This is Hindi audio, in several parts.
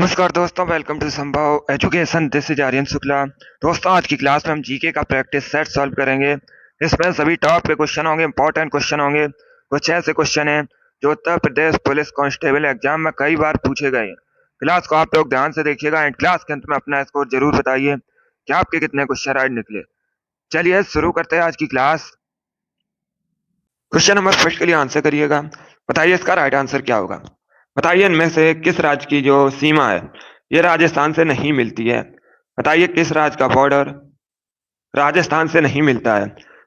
नमस्कार दोस्तों, welcome to Sambhav education. This is Aryan Shukla. दोस्तों, आज की क्लास में हम जीके का प्रैक्टिस सेट सॉल्व करेंगे। इसमें सभी टॉप के क्वेश्चन होंगे, इंपॉर्टेंट क्वेश्चन होंगे। कुछ ऐसे क्वेश्चन हैं जो Uttar Pradesh police constable exam में कई बार पूछे गए हैं। क्लास को आप लोग ध्यान से देखिएगा एंड क्लास के अंत में अपना स्कोर जरूर बताइए कि आपके कितने क्वेश्चन राइट निकले। चलिए शुरू करते हैं आज की क्लास। क्वेश्चन नंबर फर्स्ट के लिए आंसर करिएगा। बताइए इसका राइट आंसर क्या होगा। बताइए इनमें से किस राज्य की जो सीमा है ये राजस्थान से नहीं मिलती है। बताइए किस राज्य का बॉर्डर राजस्थान से नहीं मिलता है।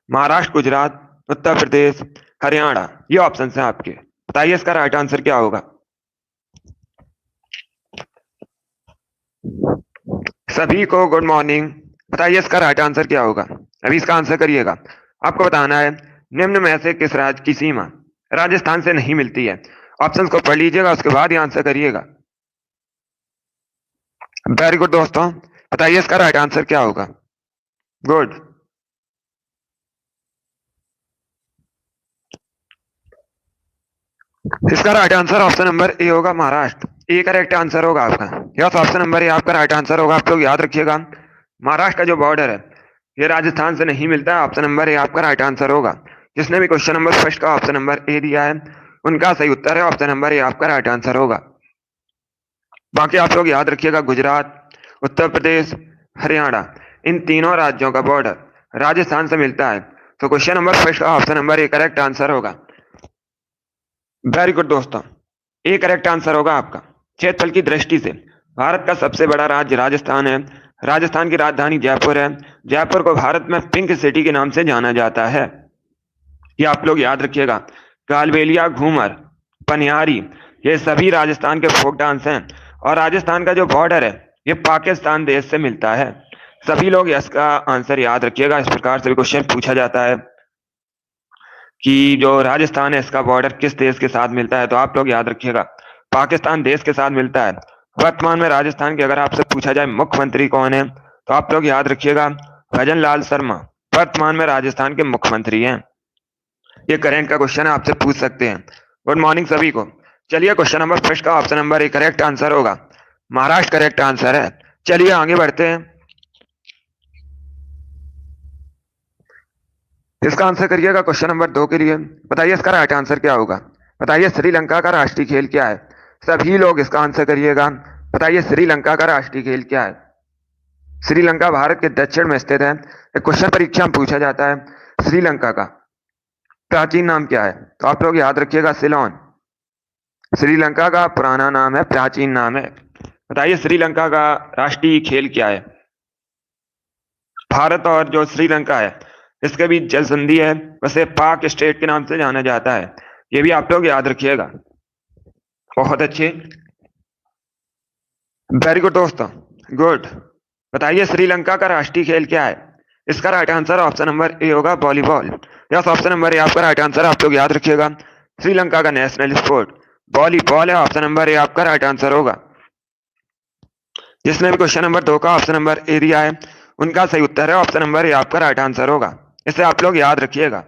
महाराष्ट्र, गुजरात, उत्तर प्रदेश, हरियाणा, ये ऑप्शन है आपके। बताइए इसका राइट आंसर क्या होगा। सभी को गुड मॉर्निंग। बताइए इसका राइट आंसर क्या होगा। अभी इसका आंसर करिएगा। आपको बताना है निम्न में से किस राज्य की सीमा राजस्थान से नहीं मिलती है। ऑप्शंस को पढ़ लीजिएगा, उसके बाद ही आंसर करिएगा। वेरी गुड दोस्तों, बताइए इसका राइट आंसर क्या होगा। गुड। इसका right answer option number A होगा, महाराष्ट्र। ए करेक्ट आंसर होगा आपका। यस, ऑप्शन नंबर ए आपका राइट आंसर होगा। आप लोग याद रखिएगा, महाराष्ट्र का जो बॉर्डर है ये राजस्थान से नहीं मिलता है। ऑप्शन नंबर ए आपका राइट आंसर होगा। जिसने भी क्वेश्चन नंबर फर्स्ट का ऑप्शन नंबर ए दिया है उनका सही उत्तर है ऑप्शन नंबर ए आपका राइट आंसर होगा। बाकी आप लोग याद रखिएगा, गुजरात, उत्तर प्रदेश, हरियाणा, इन तीनों राज्यों का बॉर्डर राजस्थान से मिलता है। तो क्वेश्चन नंबर फर्स्ट का ऑप्शन नंबर ए करेक्ट आंसर होगा। वेरी गुड दोस्तों, ए करेक्ट आंसर होगा आपका। क्षेत्रफल की दृष्टि से भारत का सबसे बड़ा राज्य राजस्थान है। राजस्थान की राजधानी जयपुर है। जयपुर को भारत में पिंक सिटी के नाम से जाना जाता है। ये आप लोग याद रखिएगा। कालबेलिया, घूमर, पनियारी, ये सभी राजस्थान के फोक डांस हैं। और राजस्थान का जो बॉर्डर है ये पाकिस्तान देश से मिलता है। सभी लोग इसका आंसर याद रखिएगा। इस प्रकार से भी क्वेश्चन पूछा जाता है कि जो राजस्थान है इसका बॉर्डर किस देश के साथ मिलता है, तो आप लोग याद रखिएगा पाकिस्तान देश के साथ मिलता है। वर्तमान में राजस्थान के अगर आपसे पूछा जाए मुख्यमंत्री कौन है, तो आप लोग याद रखिएगा भजन लाल शर्मा वर्तमान में राजस्थान के मुख्यमंत्री हैं। ये करेंट का क्वेश्चन है, आपसे पूछ सकते हैं। गुड मॉर्निंग सभी को। चलिए क्वेश्चन नंबर फर्स्ट का ऑप्शन नंबर ए करेक्ट आंसर होगा, महाराष्ट्र करेक्ट आंसर है। चलिए आगे बढ़ते हैं। इसका आंसर करिएगा क्वेश्चन नंबर 2 के लिए। बताइए इसका राइट आंसर क्या होगा। बताइए श्रीलंका का राष्ट्रीय खेल क्या है। सभी लोग इसका आंसर करिएगा। बताइए श्रीलंका का राष्ट्रीय खेल क्या है। श्रीलंका भारत के दक्षिण में स्थित है। एक क्वेश्चन परीक्षा में पूछा जाता है श्रीलंका का प्राचीन नाम क्या है, तो आप लोग याद रखिएगा सिलोन। श्रीलंका का पुराना नाम है, प्राचीन नाम है। बताइए श्रीलंका का राष्ट्रीय खेल क्या है। भारत और जो श्रीलंका है इसके बीच जल संधि है, वैसे पाक स्टेट के नाम से जाना जाता है। ये भी आप लोग याद रखिएगा। बहुत अच्छे, वेरी गुड दोस्तों, गुड। बताइए श्रीलंका का राष्ट्रीय खेल क्या है। इसका right answer option number A होगा, volleyball. Yes, option number A आपका राइट आंसर। आप लोग याद रखिएगा श्रीलंका का नेशनल स्पोर्ट वॉलीबॉल है। ऑप्शन नंबर ए आपका राइट आंसर होगा। जिसने भी क्वेश्चन नंबर 2 का ऑप्शन नंबर ए दिया है उनका सही उत्तर है ऑप्शन नंबर ए आपका राइट आंसर होगा। इसे आप लोग याद रखिएगा।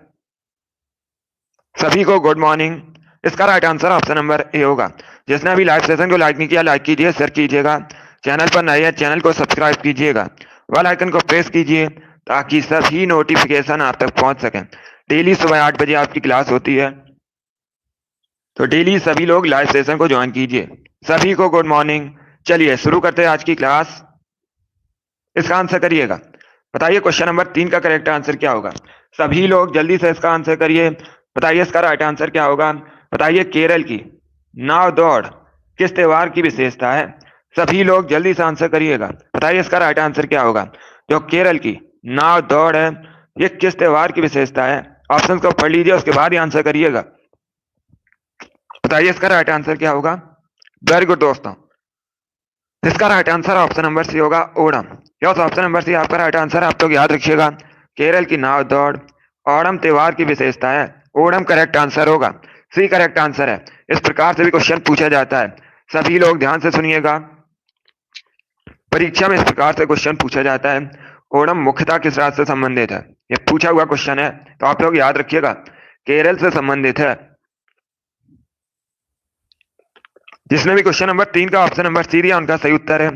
सभी को गुड मॉर्निंग। इसका right answer option number A होगा। जिसने अभी लाइव सेशन को लाइक नहीं किया, लाइक कीजिए, शेयर कीजिएगा। चैनल पर नए हैं, चैनल को सब्सक्राइब कीजिएगा, बेल आइकन को प्रेस कीजिए ताकि सभी नोटिफिकेशन आप तक पहुंच सकें। डेली सुबह 8 बजे आपकी क्लास होती है, तो डेली सभी लोग लाइव सेशन को ज्वाइन कीजिए। सभी को गुड मॉर्निंग। चलिए शुरू करते हैं आज की क्लास। इसका आंसर करिएगा। बताइए क्वेश्चन नंबर 3 का करेक्ट आंसर क्या होगा। सभी लोग जल्दी से इसका आंसर करिए। बताइए इसका राइट आंसर क्या होगा। बताइए केरल की नाव दौड़ किस त्योहार की विशेषता है। सभी लोग जल्दी से आंसर करिएगा। बताइए इसका राइट आंसर क्या होगा। जो केरल की नाव दौड़ है ये किस त्योहार की विशेषता है। ऑप्शन को पढ़ लीजिए, उसके बाद ही आंसर करिएगा। बताइए इसका राइट आंसर क्या होगा। वेरी गुड दोस्तों, इसका right answer option number C होगा, Onam. Yes, option number C आपका राइट आंसर। आप लोग याद रखिएगा केरल की नाव दौड़ ओणम त्योहार की विशेषता है। ओणम करेक्ट आंसर होगा, सी करेक्ट आंसर है। इस प्रकार से भी क्वेश्चन पूछा जाता है। सभी लोग ध्यान से सुनिएगा, परीक्षा में इस प्रकार से क्वेश्चन पूछा जाता है। ओणम मुख्यतः किस राज्य से संबंधित है, यह पूछा हुआ क्वेश्चन है, तो आप लोग याद रखिएगा केरल से संबंधित है। जिसने भी क्वेश्चन नंबर 3 का ऑप्शन नंबर सी दिया उनका सही उत्तर है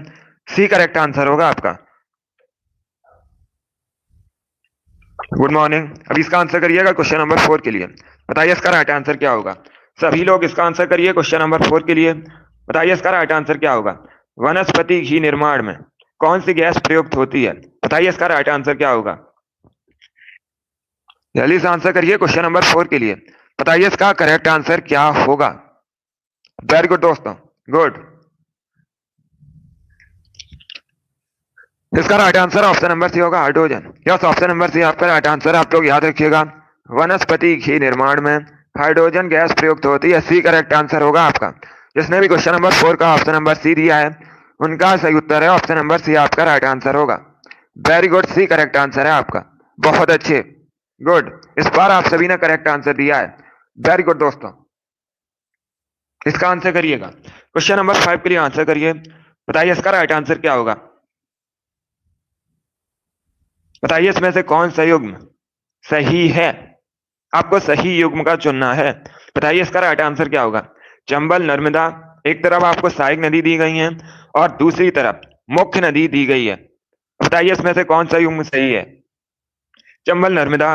सी करेक्ट आंसर होगा आपका। Good morning. अब इसका आंसर करिएगा क्वेश्चन नंबर 4 के लिए। बताइए इसका राइट आंसर क्या होगा। सभी लोग इसका आंसर करिए क्वेश्चन नंबर 4 के लिए। बताइए इसका राइट आंसर क्या होगा। वनस्पति घी निर्माण में कौन सी गैस प्रयुक्त होती है। बताइए इसका राइट आंसर क्या होगा। जल्दी से आंसर करिए क्वेश्चन नंबर 4 के लिए। बताइए इसका करेक्ट आंसर क्या होगा। वेरी गुड दोस्तों, गुड। इसका right answer option number C होगा hydrogen. Yes, option number C आपका राइट आंसर। आप लोग याद रखिएगा वनस्पति घी निर्माण में हाइड्रोजन गैस प्रयुक्त होती है। सी करेक्ट आंसर होगा आपका। जिसने भी क्वेश्चन नंबर 4 का ऑप्शन नंबर सी दिया है उनका सही उत्तर है ऑप्शन नंबर सी आपका राइट आंसर होगा। Very good, C correct answer है आपका। बहुत अच्छे, गुड। इस बार आप सभी ने करेक्ट आंसर दिया है। वेरी गुड दोस्तों। इसका आंसर करिएगा क्वेश्चन नंबर 5 के लिए आंसर करिए। बताइए इसका राइट आंसर क्या होगा। बताइए इसमें से कौन सा युग्म सही है। आपको सही युग्म का चुनना है। बताइए इसका राइट आंसर क्या होगा। चंबल नर्मदा, एक तरफ आपको सहायक नदी दी गई है और दूसरी तरफ मुख्य नदी दी गई है। बताइए इसमें से कौन सा युग्म सही है। चंबल नर्मदा,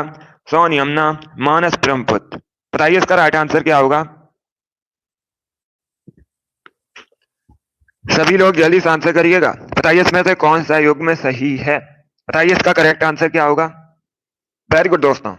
सोन यमुना, मानस ब्रह्मपुत्र। बताइए इसका राइट आंसर क्या होगा। सभी लोग जल्दी से आंसर करिएगा। बताइए इसमें से कौन सा युग्म सही है। बताइए इसका करेक्ट आंसर क्या होगा। वेरी गुड दोस्तों।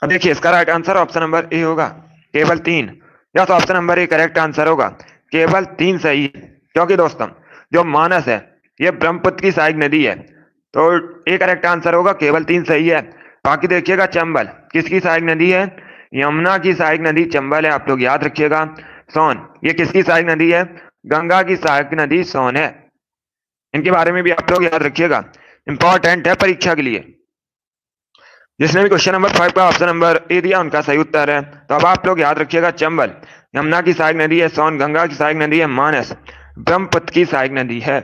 अब देखिए इसका right answer option number A होगा केवल 3। या तो ऑप्शन नंबर ए करेक्ट आंसर होगा केवल 3 सही है। क्योंकि दोस्तों जो मानस है ये ब्रह्मपुत्र की सहायक नदी है, तो ए करेक्ट आंसर होगा केवल 3 सही है। बाकी देखिएगा चंबल किसकी सहायक नदी है। यमुना की सहायक नदी चंबल है, आप लोग याद रखिएगा। सोन ये किसकी सहायक नदी है। गंगा की सहायक नदी सोन है। इनके बारे में भी आप लोग याद रखिएगा, इंपॉर्टेंट है परीक्षा के लिए। जिसने भी क्वेश्चन नंबर 5 का ऑप्शन नंबर ए दिया उनका सही उत्तर है। तो अब आप लोग याद रखिएगा चंबल यमुना की सहायक नदी है, सोन गंगा की सहायक नदी है, मानस ब्रह्मपुत्र की सहायक नदी है।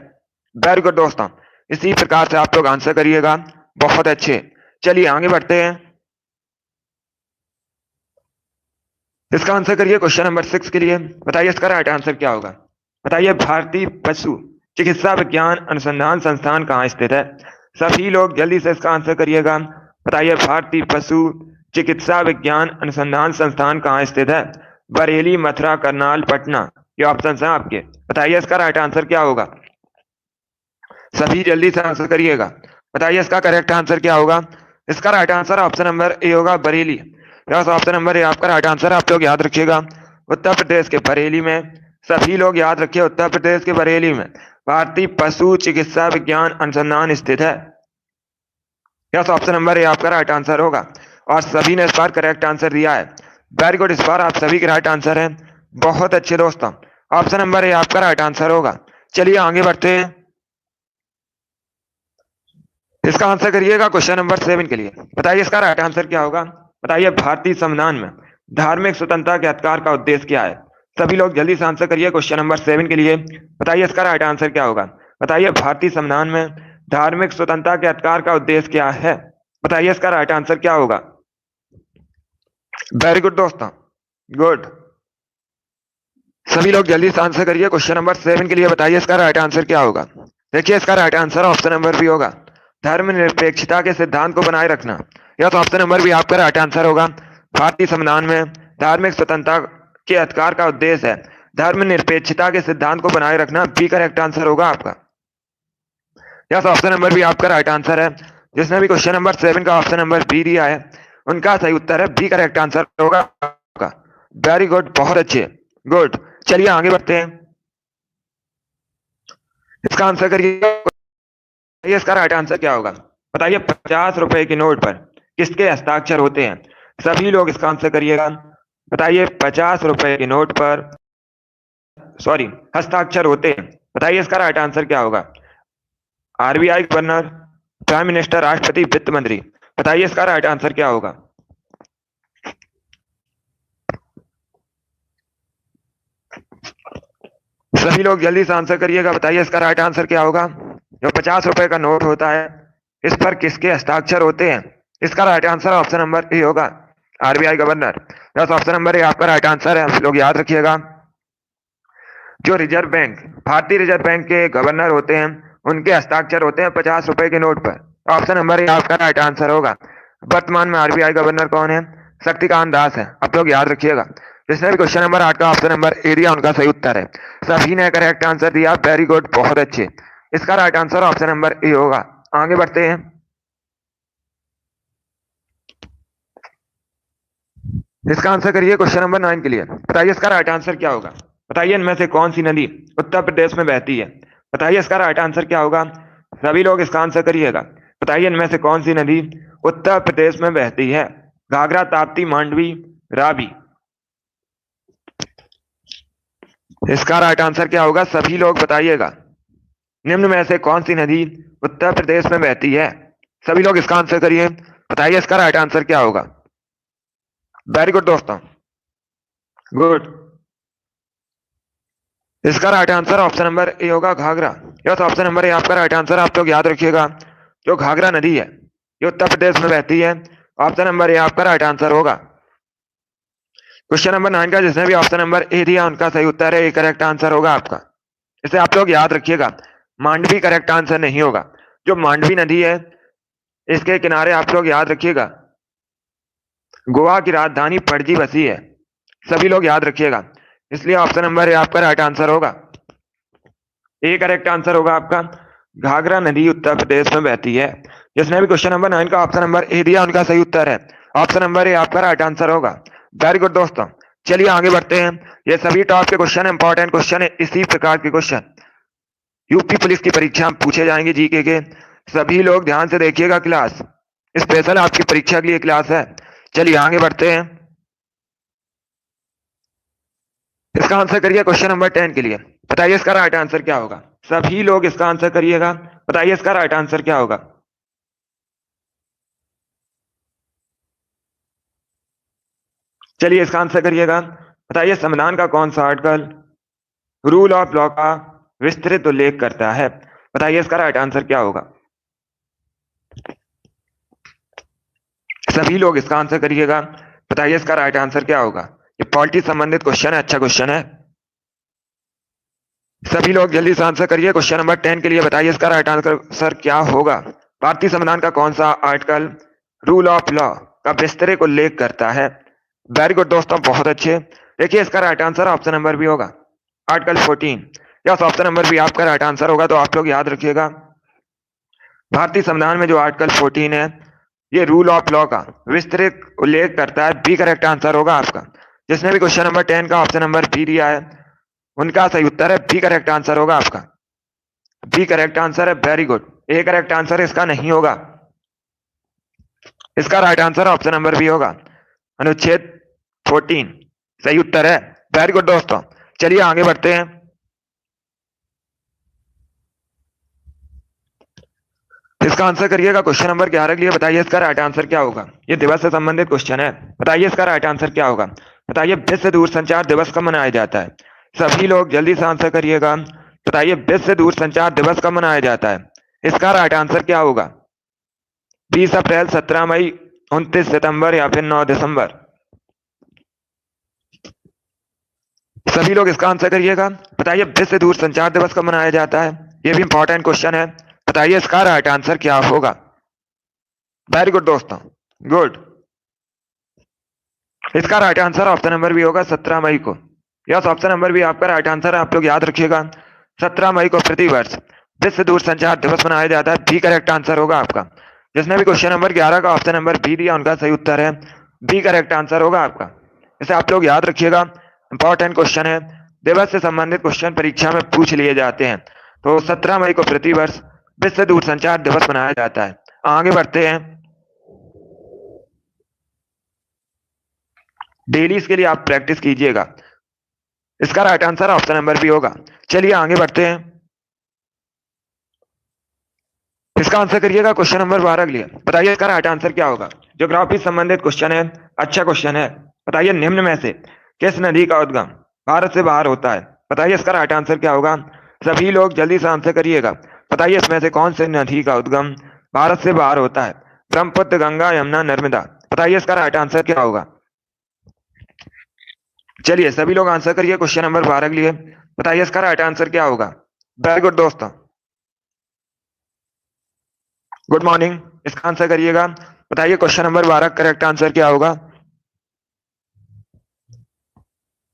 वेरी गुड दोस्तों, इसी प्रकार से आप लोग आंसर करिएगा। बहुत अच्छे, चलिए आगे बढ़ते हैं। इसका आंसर करिए क्वेश्चन नंबर 6 के लिए। बताइए इसका राइट आंसर क्या होगा। बताइए भारतीय पशु चिकित्सा विज्ञान अनुसंधान संस्थान कहाँ स्थित है। सभी लोग जल्दी से इसका आंसर करिएगा। बताइए भारतीय पशु चिकित्सा विज्ञान अनुसंधान संस्थान कहाँ स्थित है। बरेली, मथुरा, करनाल, पटना, ये ऑप्शन है आपके। बताइए इसका राइट आंसर क्या होगा। सभी जल्दी से आंसर करिएगा। बताइए इसका करेक्ट आंसर क्या होगा। इसका right answer option number A होगा बरेली। ऑप्शन नंबर ए आपका राइट आंसर। आप लोग याद रखिएगा उत्तर प्रदेश के बरेली में, सभी लोग याद रखिए उत्तर प्रदेश के बरेली में भारतीय पशु चिकित्सा विज्ञान अनुसंधान स्थित है। यस, ऑप्शन नंबर ए आपका राइट आंसर होगा और सभी ने इस बार करेक्ट आंसर दिया है। वेरी गुड, इस बार आप सभी के राइट आंसर है। बहुत अच्छे दोस्तों, ऑप्शन नंबर ए आपका राइट आंसर होगा। चलिए आगे बढ़ते हैं। इसका आंसर करिएगा क्वेश्चन नंबर 7 के लिए। बताइए इसका राइट आंसर क्या होगा। बताइए भारतीय संविधान में धार्मिक स्वतंत्रता के अधिकार का उद्देश्य क्या है। सभी लोग जल्दी से आंसर करिए क्वेश्चन नंबर 7 के लिए। बताइए इसका राइट आंसर क्या होगा। बताइए भारतीय संविधान में धार्मिक स्वतंत्रता के अधिकार का उद्देश्य क्या है। बताइए इसका राइट आंसर क्या होगा। वेरी गुड दोस्तों, गुड। सभी लोग जल्दी से आंसर करिए क्वेश्चन नंबर 7 के लिए। बताइए इसका राइट आंसर क्या होगा। देखिए इसका right answer option number B होगा धर्मनिरपेक्षता के सिद्धांत को बनाए रखना। यह तो ऑप्शन नंबर बी आपका राइट आंसर होगा। भारतीय संविधान में धार्मिक स्वतंत्रता के अधिकार का उद्देश्य है धर्मनिरपेक्षता के सिद्धांत को बनाए रखना। बी करेक्ट आंसर होगा आपका। यस, ऑप्शन नंबर बी आपका राइट आंसर है। जिसने भी क्वेश्चन नंबर 7 का ऑप्शन नंबर बी दिया है उनका सही उत्तर है बी करेक्ट आंसर होगा आपका। वेरी गुड, बहुत अच्छे, गुड। चलिए आगे बढ़ते हैं। इसका आंसर करिए। इसका राइट आंसर क्या होगा। बताइए 50 रुपए के नोट पर किसके हस्ताक्षर होते हैं। सभी लोग इसका आंसर करिएगा। बताइए 50 रुपए के नोट पर हस्ताक्षर होते हैं। बताइए इसका राइट आंसर क्या होगा। आरबीआई गवर्नर, प्राइम मिनिस्टर, राष्ट्रपति, वित्त मंत्री। बताइए इसका राइट आंसर क्या होगा। सभी लोग जल्दी से आंसर करिएगा। बताइए इसका राइट आंसर क्या होगा। जो 50 रुपए का नोट होता है इस पर किसके हस्ताक्षर होते हैं। इसका right answer option number A होगा RBI governor. Yes, option number A आपका राइट आंसर है, आप लोग याद रखिएगा। जो रिजर्व बैंक, भारतीय रिजर्व बैंक के गवर्नर होते हैं, उनके हस्ताक्षर होते हैं 50 रुपए के नोट पर। ऑप्शन नंबर ए आपका राइट आंसर होगा। वर्तमान में आरबीआई गवर्नर कौन है? शक्तिकांत दास है, आप लोग याद रखिएगा। जिसने भी क्वेश्चन नंबर 8 का ऑप्शन नंबर ए दिया उनका सही उत्तर है। सभी ने करेक्ट आंसर दिया, वेरी गुड, बहुत अच्छे। इसका right answer option number A होगा। आगे बढ़ते हैं। इसका आंसर करिए क्वेश्चन नंबर 9 के लिए। बताइए इसका राइट आंसर क्या होगा। बताइए इनमें से कौन सी नदी उत्तर प्रदेश में बहती है। बताइए इसका राइट आंसर क्या होगा। सभी लोग इसका आंसर करिएगा। बताइए इनमें से कौन सी नदी उत्तर प्रदेश में बहती है। घाघरा, ताप्ती, मांडवी, रावी। इसका राइट आंसर क्या होगा, सभी लोग बताइएगा। निम्न में से कौन सी नदी उत्तर प्रदेश में बहती है। सभी लोग इसका आंसर करिए। बताइए इसका राइट आंसर क्या होगा। वेरी गुड दोस्तों, गुड। इसका right answer option number A होगा, Ghaghara. Yes, option number A आपका राइट आंसर, आप लोग याद रखिएगा। जो घाघरा नदी है ये उत्तर प्रदेश में बहती है। ऑप्शन नंबर ए आपका राइट आंसर होगा। क्वेश्चन नंबर 9 का जिसने भी ऑप्शन नंबर ए दिया उनका सही उत्तर है, ए करेक्ट आंसर होगा आपका। इसे आप लोग याद रखिएगा। मांडवी करेक्ट आंसर नहीं होगा। जो मांडवी नदी है इसके किनारे आप लोग याद रखिएगा गोवा की राजधानी पणजी बसी है। सभी लोग याद रखिएगा, इसलिए ऑप्शन नंबर ए आपका राइट आंसर होगा। ए करेक्ट आंसर होगा आपका। घाघरा नदी उत्तर प्रदेश में बहती है। जिसने भी क्वेश्चन नंबर 9 का ऑप्शन नंबर ए दिया उनका सही उत्तर है। ऑप्शन नंबर ए आपका राइट आंसर होगा। वेरी गुड दोस्तों, चलिए आगे बढ़ते हैं। ये सभी टॉप के क्वेश्चन इंपॉर्टेंट क्वेश्चन है। इसी प्रकार के क्वेश्चन यूपी पुलिस की परीक्षा में पूछे जाएंगे जीके के। सभी लोग ध्यान से देखिएगा, क्लास स्पेशल आपकी परीक्षा के लिए क्लास है। चलिए आगे बढ़ते हैं। इसका आंसर करिए क्वेश्चन नंबर 10 के लिए। बताइए इसका राइट आंसर क्या होगा। सभी लोग इसका आंसर करिएगा। बताइए इसका राइट आंसर क्या होगा। चलिए इसका आंसर करिएगा। बताइए संविधान का कौन सा आर्टिकल रूल ऑफ लॉ का विस्तृत उल्लेख करता है। बताइए इसका राइट आंसर क्या होगा। सभी लोग इसका आंसर करिएगा। बताइए इसका राइट आंसर क्या होगा। ये पॉलिटी संबंधित क्वेश्चन है, अच्छा क्वेश्चन है। सभी लोग जल्दी से आंसर करिए क्वेश्चन नंबर 10 के लिए। बताइए इसका राइट आंसर क्या होगा। भारतीय संविधान का कौन सा आर्टिकल रूल ऑफ लॉ का विस्तृत उल्लेख करता है। वेरी गुड दोस्तों, बहुत अच्छे। देखिए इसका right answer option number B होगा, article 14। Yes, option number B आपका राइट आंसर होगा। तो आप लोग याद रखिएगा, भारतीय संविधान में जो आर्टिकल 14 है ये रूल ऑफ लॉ का विस्तृत उल्लेख करता है। बी करेक्ट आंसर होगा आपका। जिसने भी क्वेश्चन नंबर 10 का ऑप्शन नंबर बी दिया है उनका सही उत्तर है, बी करेक्ट आंसर होगा आपका। बी करेक्ट आंसर है, very good. A correct answer इसका नहीं होगा। इसका right answer option number B होगा, अनुच्छेद 14 सही उत्तर है। वेरी गुड दोस्तों, चलिए आगे बढ़ते हैं। इसका आंसर करिएगा क्वेश्चन नंबर 11 के लिए। बताइए इसका राइट आंसर क्या होगा। ये दिवस से संबंधित क्वेश्चन है। बताइए इसका राइट आंसर क्या होगा। बताइए विश्व दूरसंचार दिवस कब मनाया जाता है। सभी लोग जल्दी से आंसर करिएगा। बताइए विश्व दूरसंचार दिवस कब मनाया जाता है। इसका राइट आंसर क्या होगा। 20 अप्रैल, 17 मई, 29 सितंबर या फिर 9 दिसंबर। सभी लोग इसका आंसर करिएगा। बताइए विश्व दूरसंचार दिवस कब मनाया जाता है। ये भी इंपॉर्टेंट क्वेश्चन है। बताइए इसका राइट आंसर क्या होगा। वेरी गुड दोस्तों, गुड। इसका right answer option number B होगा, 17 मई को। यस, ऑप्शन नंबर बी आपका राइट आंसर है। आप लोग याद रखिएगा, 17 मई को प्रतिवर्ष विश्व दूरसंचार दिवस मनाया जाता है। बी करेक्ट आंसर होगा आपका। जिसने भी क्वेश्चन नंबर 11 का ऑप्शन नंबर बी दिया उनका सही उत्तर है, बी करेक्ट आंसर होगा आपका। इसे आप लोग याद रखिएगा, इंपॉर्टेंट क्वेश्चन है। दिवस से संबंधित क्वेश्चन परीक्षा में पूछ लिए जाते हैं। तो 17 मई को प्रतिवर्ष विश्व दूरसंचार दिवस मनाया जाता है। आगे बढ़ते हैं। डेली इसके लिए आप प्रैक्टिस कीजिएगा। इसका right answer option number B होगा। चलिए आगे बढ़ते हैं। इसका आंसर करिएगा क्वेश्चन नंबर 12 के लिए। बताइए इसका राइट आंसर क्या होगा। ज्योग्राफी संबंधित क्वेश्चन है, अच्छा क्वेश्चन है। बताइए निम्न में से किस नदी का उद्गम भारत से बाहर होता है। बताइए इसका राइट आंसर क्या होगा। सभी लोग जल्दी से आंसर करिएगा। बताइए इसमें से कौन सी नदी का उद्गम भारत से बाहर होता है। ब्रह्मपुत्र, गंगा, यमुना, नर्मदा। बताइए इसका राइट आंसर क्या होगा। चलिए सभी लोग आंसर करिए क्वेश्चन नंबर 12 के लिए। बताइए इसका राइट आंसर क्या होगा। वेरी गुड दोस्तों, गुड मॉर्निंग। इसका आंसर करिएगा। बताइए क्वेश्चन नंबर 12 करेक्ट आंसर क्या होगा।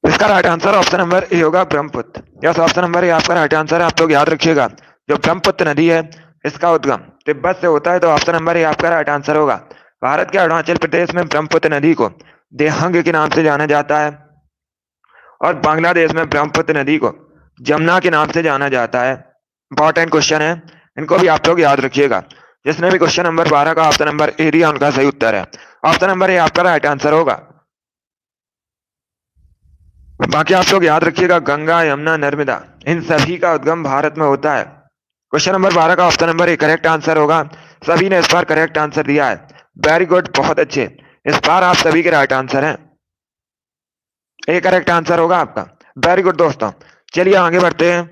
इसका right answer option number A होगा, Brahmaputra. Yes, option number A आपका राइट आंसर है। आप लोग याद रखिएगा, जो ब्रह्मपुत्र नदी है इसका उद्गम तिब्बत से होता है, तो ऑप्शन नंबर ए आपका राइट आंसर होगा। भारत के अरुणाचल प्रदेश में ब्रह्मपुत्र नदी को देहंग के नाम से जाना जाता है और बांग्लादेश में ब्रह्मपुत्र नदी को जमुना के नाम से जाना जाता है। इंपॉर्टेंट क्वेश्चन है, इनको भी आप लोग याद रखिएगा। जिसने भी क्वेश्चन नंबर 12 का ऑप्शन नंबर ए दिया उनका सही उत्तर है। ऑप्शन नंबर ए आपका राइट आंसर होगा। बाकी आप लोग याद रखिएगा, गंगा यमुना नर्मदा इन सभी का उद्गम भारत में होता है। क्वेश्चन नंबर 12 का ऑप्शन नंबर ए करेक्ट आंसर होगा। सभी ने इस बार करेक्ट आंसर दिया है। वेरी गुड, बहुत अच्छे। इस बार आप सभी के राइट आंसर हैं। ए करेक्ट आंसर होगा आपका। वेरी गुड दोस्तों, चलिए आगे बढ़ते हैं।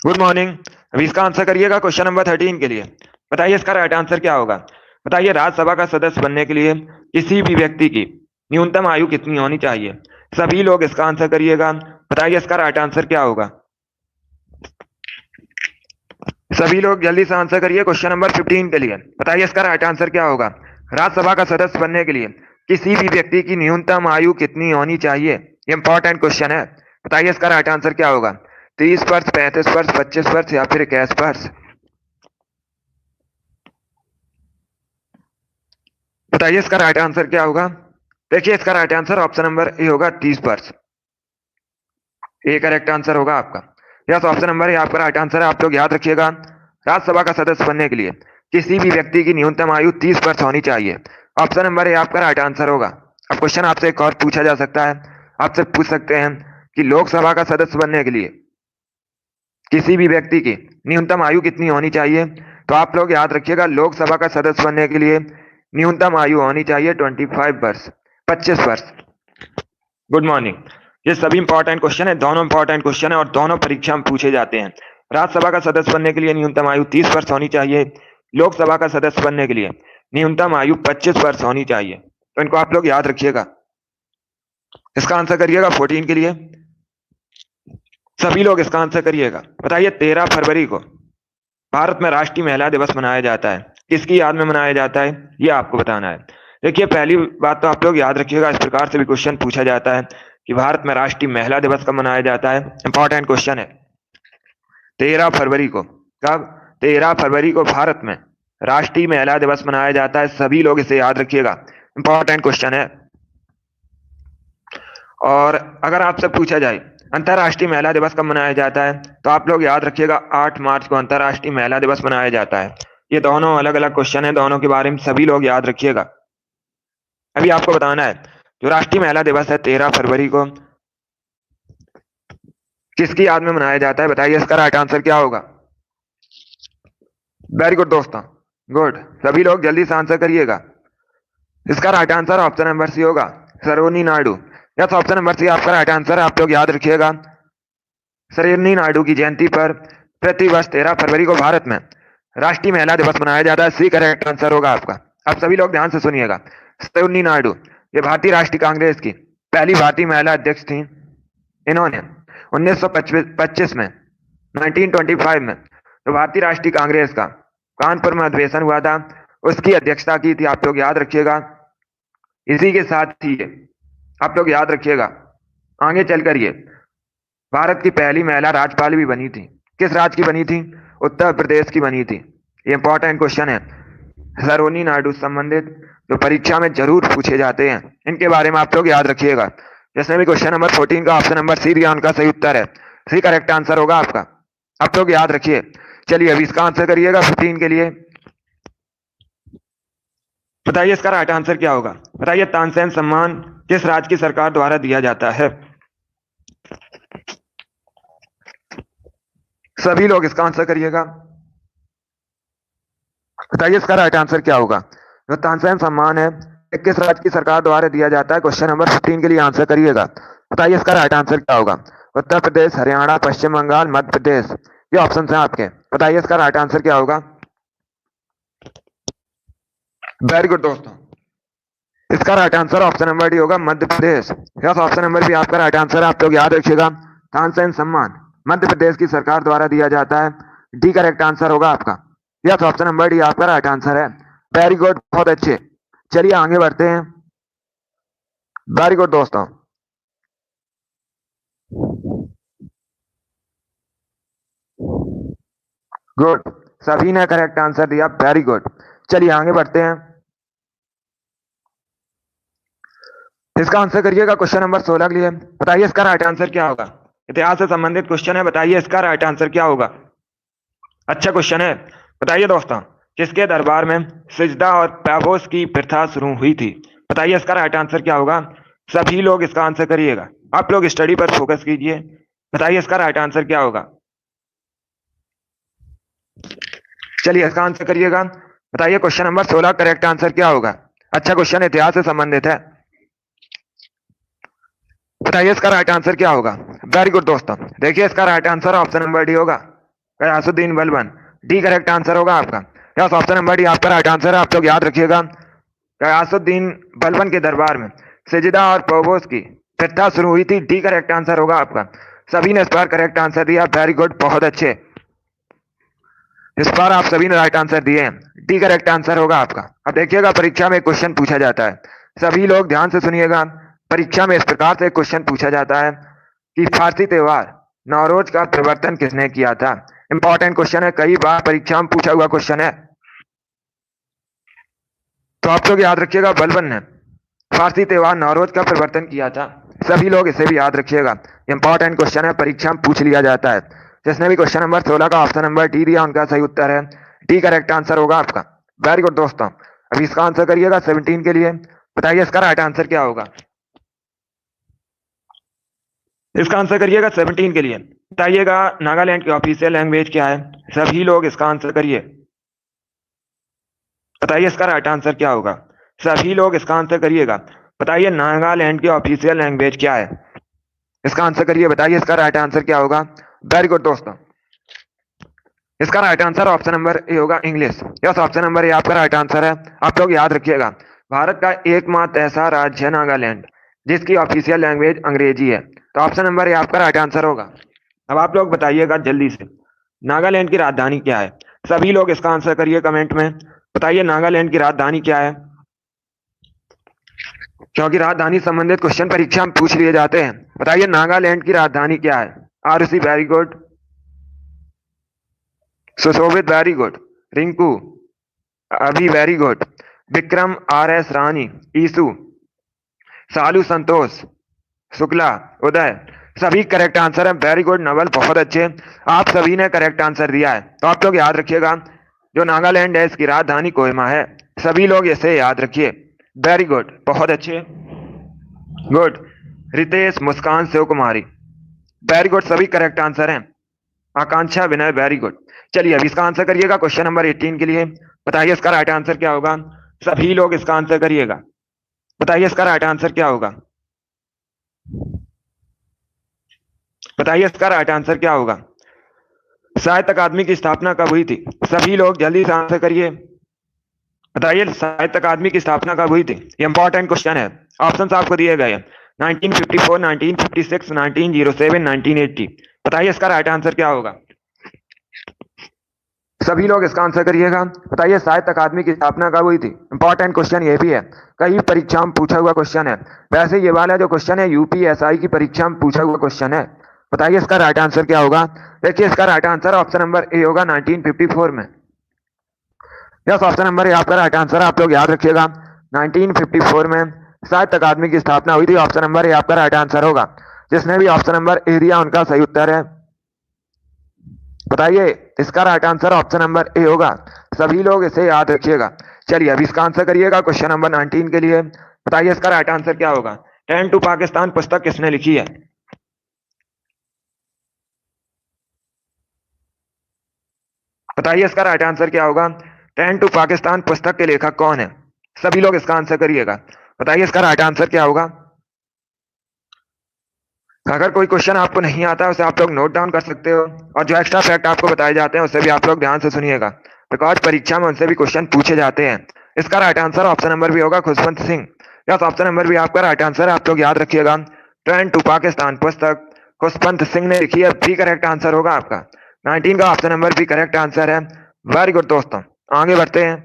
Good morning. अभी इसका आंसर करिएगा क्वेश्चन नंबर 13 के लिए। बताइए इसका राइट आंसर क्या होगा। बताइए राज्यसभा का सदस्य बनने के लिए किसी भी व्यक्ति की न्यूनतम आयु कितनी होनी चाहिए। सभी लोग इसका आंसर करिएगा। बताइए इसका राइट आंसर क्या होगा। सभी लोग जल्दी से आंसर करिए क्वेश्चन नंबर 15 के लिए। बताइए इसका राइट आंसर क्या होगा। राज्यसभा का सदस्य बनने के लिए किसी भी व्यक्ति की न्यूनतम आयु कितनी होनी चाहिए। ये इंपॉर्टेंट क्वेश्चन है। बताइए इसका राइट आंसर क्या होगा। 30 वर्ष, 35 वर्ष, 25 वर्ष या फिर 21 वर्ष। बताइए इसका राइट आंसर क्या होगा। देखिए इसका right answer option number A होगा, 30 वर्ष। ए करेक्ट आंसर होगा आपका। यस, ऑप्शन नंबर ए आपका राइट आंसर है। आप लोग याद रखिएगा, राज्यसभा का सदस्य बनने के लिए किसी भी व्यक्ति की न्यूनतम आयु 30 वर्ष होनी चाहिए। ऑप्शन नंबर ए आपका राइट आंसर होगा। अब क्वेश्चन आपसे एक और पूछा जा सकता है। आपसे पूछ सकते हैं कि लोकसभा का सदस्य बनने के लिए किसी भी व्यक्ति की न्यूनतम आयु कितनी होनी चाहिए। तो आप लोग याद रखिएगा, लोकसभा का सदस्य बनने के लिए न्यूनतम आयु होनी चाहिए 25 वर्ष, 25 वर्ष। Good morning. ये सभी इंपॉर्टेंट क्वेश्चन है, दोनों इंपॉर्टेंट क्वेश्चन है और दोनों परीक्षा में पूछे जाते हैं। राज्यसभा का सदस्य बनने के लिए न्यूनतम आयु 30 वर्ष होनी चाहिए। लोकसभा का सदस्य बनने के लिए न्यूनतम आयु 25 वर्ष होनी चाहिए। तो इनको आप लोग याद रखिएगा। इसका आंसर करिएगा 14 के लिए। सभी लोग इसका आंसर करिएगा। बताइए 13 फरवरी को भारत में राष्ट्रीय महिला दिवस मनाया जाता है, किसकी याद में मनाया जाता है, ये आपको बताना है। देखिए पहली बात तो आप लोग याद रखिएगा, इस प्रकार से भी क्वेश्चन पूछा जाता है कि भारत में राष्ट्रीय महिला दिवस कब मनाया जाता है। इंपॉर्टेंट क्वेश्चन है। 13 फरवरी को, कब, 13 फरवरी को भारत में राष्ट्रीय महिला दिवस मनाया जाता है। सभी लोग इसे याद रखिएगा, इंपॉर्टेंट क्वेश्चन है। और अगर आपसे पूछा जाए अंतरराष्ट्रीय महिला दिवस कब मनाया जाता है, तो आप लोग याद रखिएगा 8 मार्च को अंतरराष्ट्रीय महिला दिवस मनाया जाता है। ये दोनों अलग अलग क्वेश्चन है, दोनों के बारे में सभी लोग याद रखिएगा। अभी आपको बताना है, जो राष्ट्रीय महिला दिवस है 13 फरवरी को किसकी याद में मनाया जाता है। बताइए इसका राइट आंसर क्या होगा। वेरी गुड दोस्तों, गुड। सभी लोग जल्दी से आंसर करिएगा। इसका right answer option number C होगा, Sarojini Naidu. Yes, option number C आपका राइट आंसर है। आप लोग याद रखिएगा, सरोजिनी नायडू की जयंती पर प्रतिवर्ष 13 फरवरी को भारत में राष्ट्रीय महिला दिवस मनाया जाता है। सी करेक्ट आंसर होगा आपका। आप सभी लोग ध्यान से सुनिएगा। सरोजिनी नायडू ये भारतीय राष्ट्रीय कांग्रेस की पहली भारतीय महिला अध्यक्ष थी। इन्होंने 1925 में 1925 में जो भारतीय राष्ट्रीय कांग्रेस का कानपुर में अधिवेशन हुआ था, उसकी अध्यक्षता की थी। आप लोग याद रखिएगा। इसी के साथ ही आप लोग याद रखिएगा, आगे चलकर ये भारत की पहली महिला राज्यपाल भी बनी थी। किस राज्य की बनी थी। उत्तर प्रदेश की बनी थी। ये इंपॉर्टेंट क्वेश्चन है। सरोजिनी नायडू संबंधित जो परीक्षा में जरूर पूछे जाते हैं, इनके बारे में आप लोग याद रखिएगा। जैसे भी क्वेश्चन नंबर 14 का ऑप्शन नंबर सी दिया, उनका सही उत्तर है। सी करेक्ट आंसर होगा आपका। आप लोग याद रखिए। चलिए अभी इसका आंसर करिएगा 15 के लिए। बताइए इसका राइट आंसर क्या होगा। बताइए तानसेन सम्मान किस राज्य की सरकार द्वारा दिया जाता है। सभी लोग इसका आंसर करिएगा। बताइए इसका राइट आंसर क्या होगा। जो तानसेन सम्मान है किस राज्य की सरकार द्वारा दिया जाता है। क्वेश्चन नंबर 15 के लिए आंसर करिएगा। बताइए इसका राइट आंसर क्या होगा। उत्तर प्रदेश, हरियाणा, पश्चिम बंगाल, मध्य प्रदेश, ये ऑप्शन है आपके। बताइए इसका राइट आंसर क्या होगा। वेरी गुड दोस्तों, इसका right answer option number D होगा Madhya Pradesh. Yes, option number B आपका राइट आंसर है। आप लोग याद रखिएगा, तानसेन सम्मान मध्य प्रदेश की सरकार द्वारा दिया जाता है। डी करेक्ट आंसर होगा आपका। यस, ऑप्शन नंबर डी आपका राइट आंसर है। वेरी गुड, बहुत अच्छे। चलिए आगे बढ़ते हैं। वेरी गुड दोस्तों, गुड, सभी ने करेक्ट आंसर दिया। वेरी गुड, चलिए आगे बढ़ते हैं। इसका आंसर करिएगा क्वेश्चन नंबर 16 के लिए। बताइए इसका राइट आंसर क्या होगा। इतिहास से संबंधित क्वेश्चन है, बताइए इसका राइट आंसर क्या होगा। अच्छा क्वेश्चन है। बताइए दोस्तों, किसके दरबार में सिजदा और पैबोस की प्रथा शुरू हुई थी। बताइए इसका राइट आंसर क्या होगा। सभी लोग इसका आंसर करिएगा, आप लोग स्टडी पर फोकस कीजिए। बताइए इसका राइट आंसर क्या होगा। चलिए इसका आंसर करिएगा। बताइए क्वेश्चन नंबर 16 करेक्ट आंसर क्या होगा। अच्छा क्वेश्चन इतिहास से संबंधित है। बताइए इसका राइट आंसर क्या होगा। वेरी गुड दोस्तों, देखिए इसका right answer option number D होगा, Ghiyasuddin Balban. D correct answer होगा आपका। यस, ऑप्शन नंबर डी आपका राइट आंसर है। आप लोग याद रखिएगा, गयासुद्दीन बलबन के दरबार में सिजदा और पैबोस की प्रथा शुरू हुई थी। डी करेक्ट आंसर होगा आपका। सभी ने इस बार करेक्ट आंसर दिया। वेरी गुड, बहुत अच्छे। इस बार आप सभी ने राइट आंसर दिए हैं। डी करेक्ट आंसर होगा आपका। अब देखिएगा, परीक्षा में क्वेश्चन पूछा जाता है, सभी लोग ध्यान से सुनिएगा। परीक्षा में इस प्रकार से क्वेश्चन पूछा जाता है कि फारसी त्योहार नवरोज का प्रवर्तन किसने किया था। इंपॉर्टेंट क्वेश्चन है, कई बार परीक्षा में पूछा हुआ क्वेश्चन है, तो आप लोग याद रखिएगा, बलबन ने फारसी त्योहार नवरोज का प्रवर्तन किया था। सभी लोग इसे भी याद रखिएगा, इंपॉर्टेंट क्वेश्चन है, परीक्षा में पूछ लिया जाता है। जिसने भी क्वेश्चन नंबर 16 का ऑप्शन नंबर डी दिया, उनका सही उत्तर है। डी करेक्ट आंसर होगा आपका। वेरी गुड दोस्तों, अभी इसका आंसर करिएगा 17 के लिए। बताइए इसका राइट आंसर क्या होगा। इसका आंसर करिएगा 17 के लिए। बताइएगा नागालैंड की ऑफिशियल लैंग्वेज क्या है। सभी लोग इसका आंसर करिए। बताइए इसका राइट आंसर क्या होगा। सभी लोग इसका आंसर करिएगा। बताइए नागालैंड की ऑफिशियल लैंग्वेज क्या है। इसका आंसर करिए। बताइए इसका राइट आंसर क्या होगा। वेरी गुड दोस्तों, इसका right answer option number A होगा, English. Yes, option number A आपका राइट आंसर है। आप लोग याद रखिएगा, भारत का एकमात्र ऐसा राज्य है नागालैंड जिसकी ऑफिशियल लैंग्वेज अंग्रेजी है। तो ऑप्शन नंबर ए आपका राइट आंसर होगा। अब आप लोग बताइएगा जल्दी से, नागालैंड की राजधानी क्या है। सभी लोग इसका आंसर करिए कमेंट में। बताइए नागालैंड की राजधानी क्या है, क्योंकि राजधानी संबंधित क्वेश्चन परीक्षा में पूछ लिए जाते हैं। बताइए नागालैंड की राजधानी क्या है। Arushi very good, Sushobhit very good, Rinku अभी very good, Vikram R S Rani, Isu, Salu Santosh, Shukla, Uday, सभी करेक्ट आंसर है। वेरी गुड नवल, बहुत अच्छे, आप सभी ने करेक्ट आंसर दिया है। तो आप लोग याद रखिएगा, जो नागालैंड है इसकी राजधानी कोहिमा है। सभी लोग इसे याद रखिए। वेरी गुड, बहुत अच्छे, गुड। रितेश, मुस्कान, शिव कुमारी, वेरी गुड, सभी करेक्ट आंसर हैं। आकांक्षा, विनय, वेरी गुड। चलिए अब इसका आंसर करिएगा क्वेश्चन नंबर 18 के लिए। बताइए इसका राइट आंसर क्या होगा। सभी लोग इसका आंसर करिएगा। बताइए इसका राइट आंसर क्या होगा। बताइए इसका राइट आंसर क्या होगा। साहित्य अकादमी की स्थापना कब हुई थी। सभी लोग जल्दी से आंसर करिए। बताइए साहित्य अकादमी की स्थापना कब हुई थी। इंपॉर्टेंट क्वेश्चन है, ऑप्शंस आपको दिए गए हैं 1954, 1956, 1907, 1980। बताइए इसका राइट आंसर क्या होगा। सभी लोग इसका आंसर करिएगा। बताइए साहित्य अकादमी की स्थापना कब हुई थी। इंपॉर्टेंट क्वेश्चन ये भी है, कई परीक्षा में पूछा हुआ क्वेश्चन है। वैसे ये वाला जो क्वेश्चन है यूपीएसआई की परीक्षा में पूछा हुआ क्वेश्चन है। बताइए इसका राइट आंसर क्या होगा। देखिए इसका right answer option number A होगा, 1954 में। यस, ऑप्शन नंबर ए आपका राइट आंसर है। आप लोग याद रखिएगा, 1954 में साहित्य अकादमी की स्थापना हुई थी। ऑप्शन नंबर ए आपका राइट आंसर होगा। जिसने भी ऑप्शन नंबर ए दिया उनका सही उत्तर है। बताइए इसका right answer option number A होगा। सभी लोग इसे याद रखिएगा। चलिए अब इसका आंसर करिएगा क्वेश्चन नंबर 19 के लिए। बताइए इसका राइट आंसर क्या होगा। 10 टू पाकिस्तान पुस्तक किसने लिखी है। बताइए इसका राइट आंसर क्या होगा। 10 टू पाकिस्तान पुस्तक के लेखक कौन है। सभी लोग इसका आंसर करिएगा। बताइए इसका राइट आंसर क्या होगा। अगर कोई क्वेश्चन आपको नहीं आता उसे आप लोग नोट डाउन कर सकते हो, और जो एक्स्ट्रा फैक्ट आपको बताए जाते हैं उसे भी आप लोग ध्यान से सुनिएगा, बिकॉज परीक्षा में उनसे भी क्वेश्चन पूछे जाते हैं। इसका right answer option number B होगा, Khushwant Singh. Yes, option number B आपका राइट आंसर है। आप लोग याद रखिएगा। ट्रेन टू पाकिस्तान पुस्तक खुशवंत सिंह ने लिखी है। बी करेक्ट आंसर होगा आपका। 19 का option number B correct answer है। वेरी गुड दोस्तों, आगे बढ़ते हैं।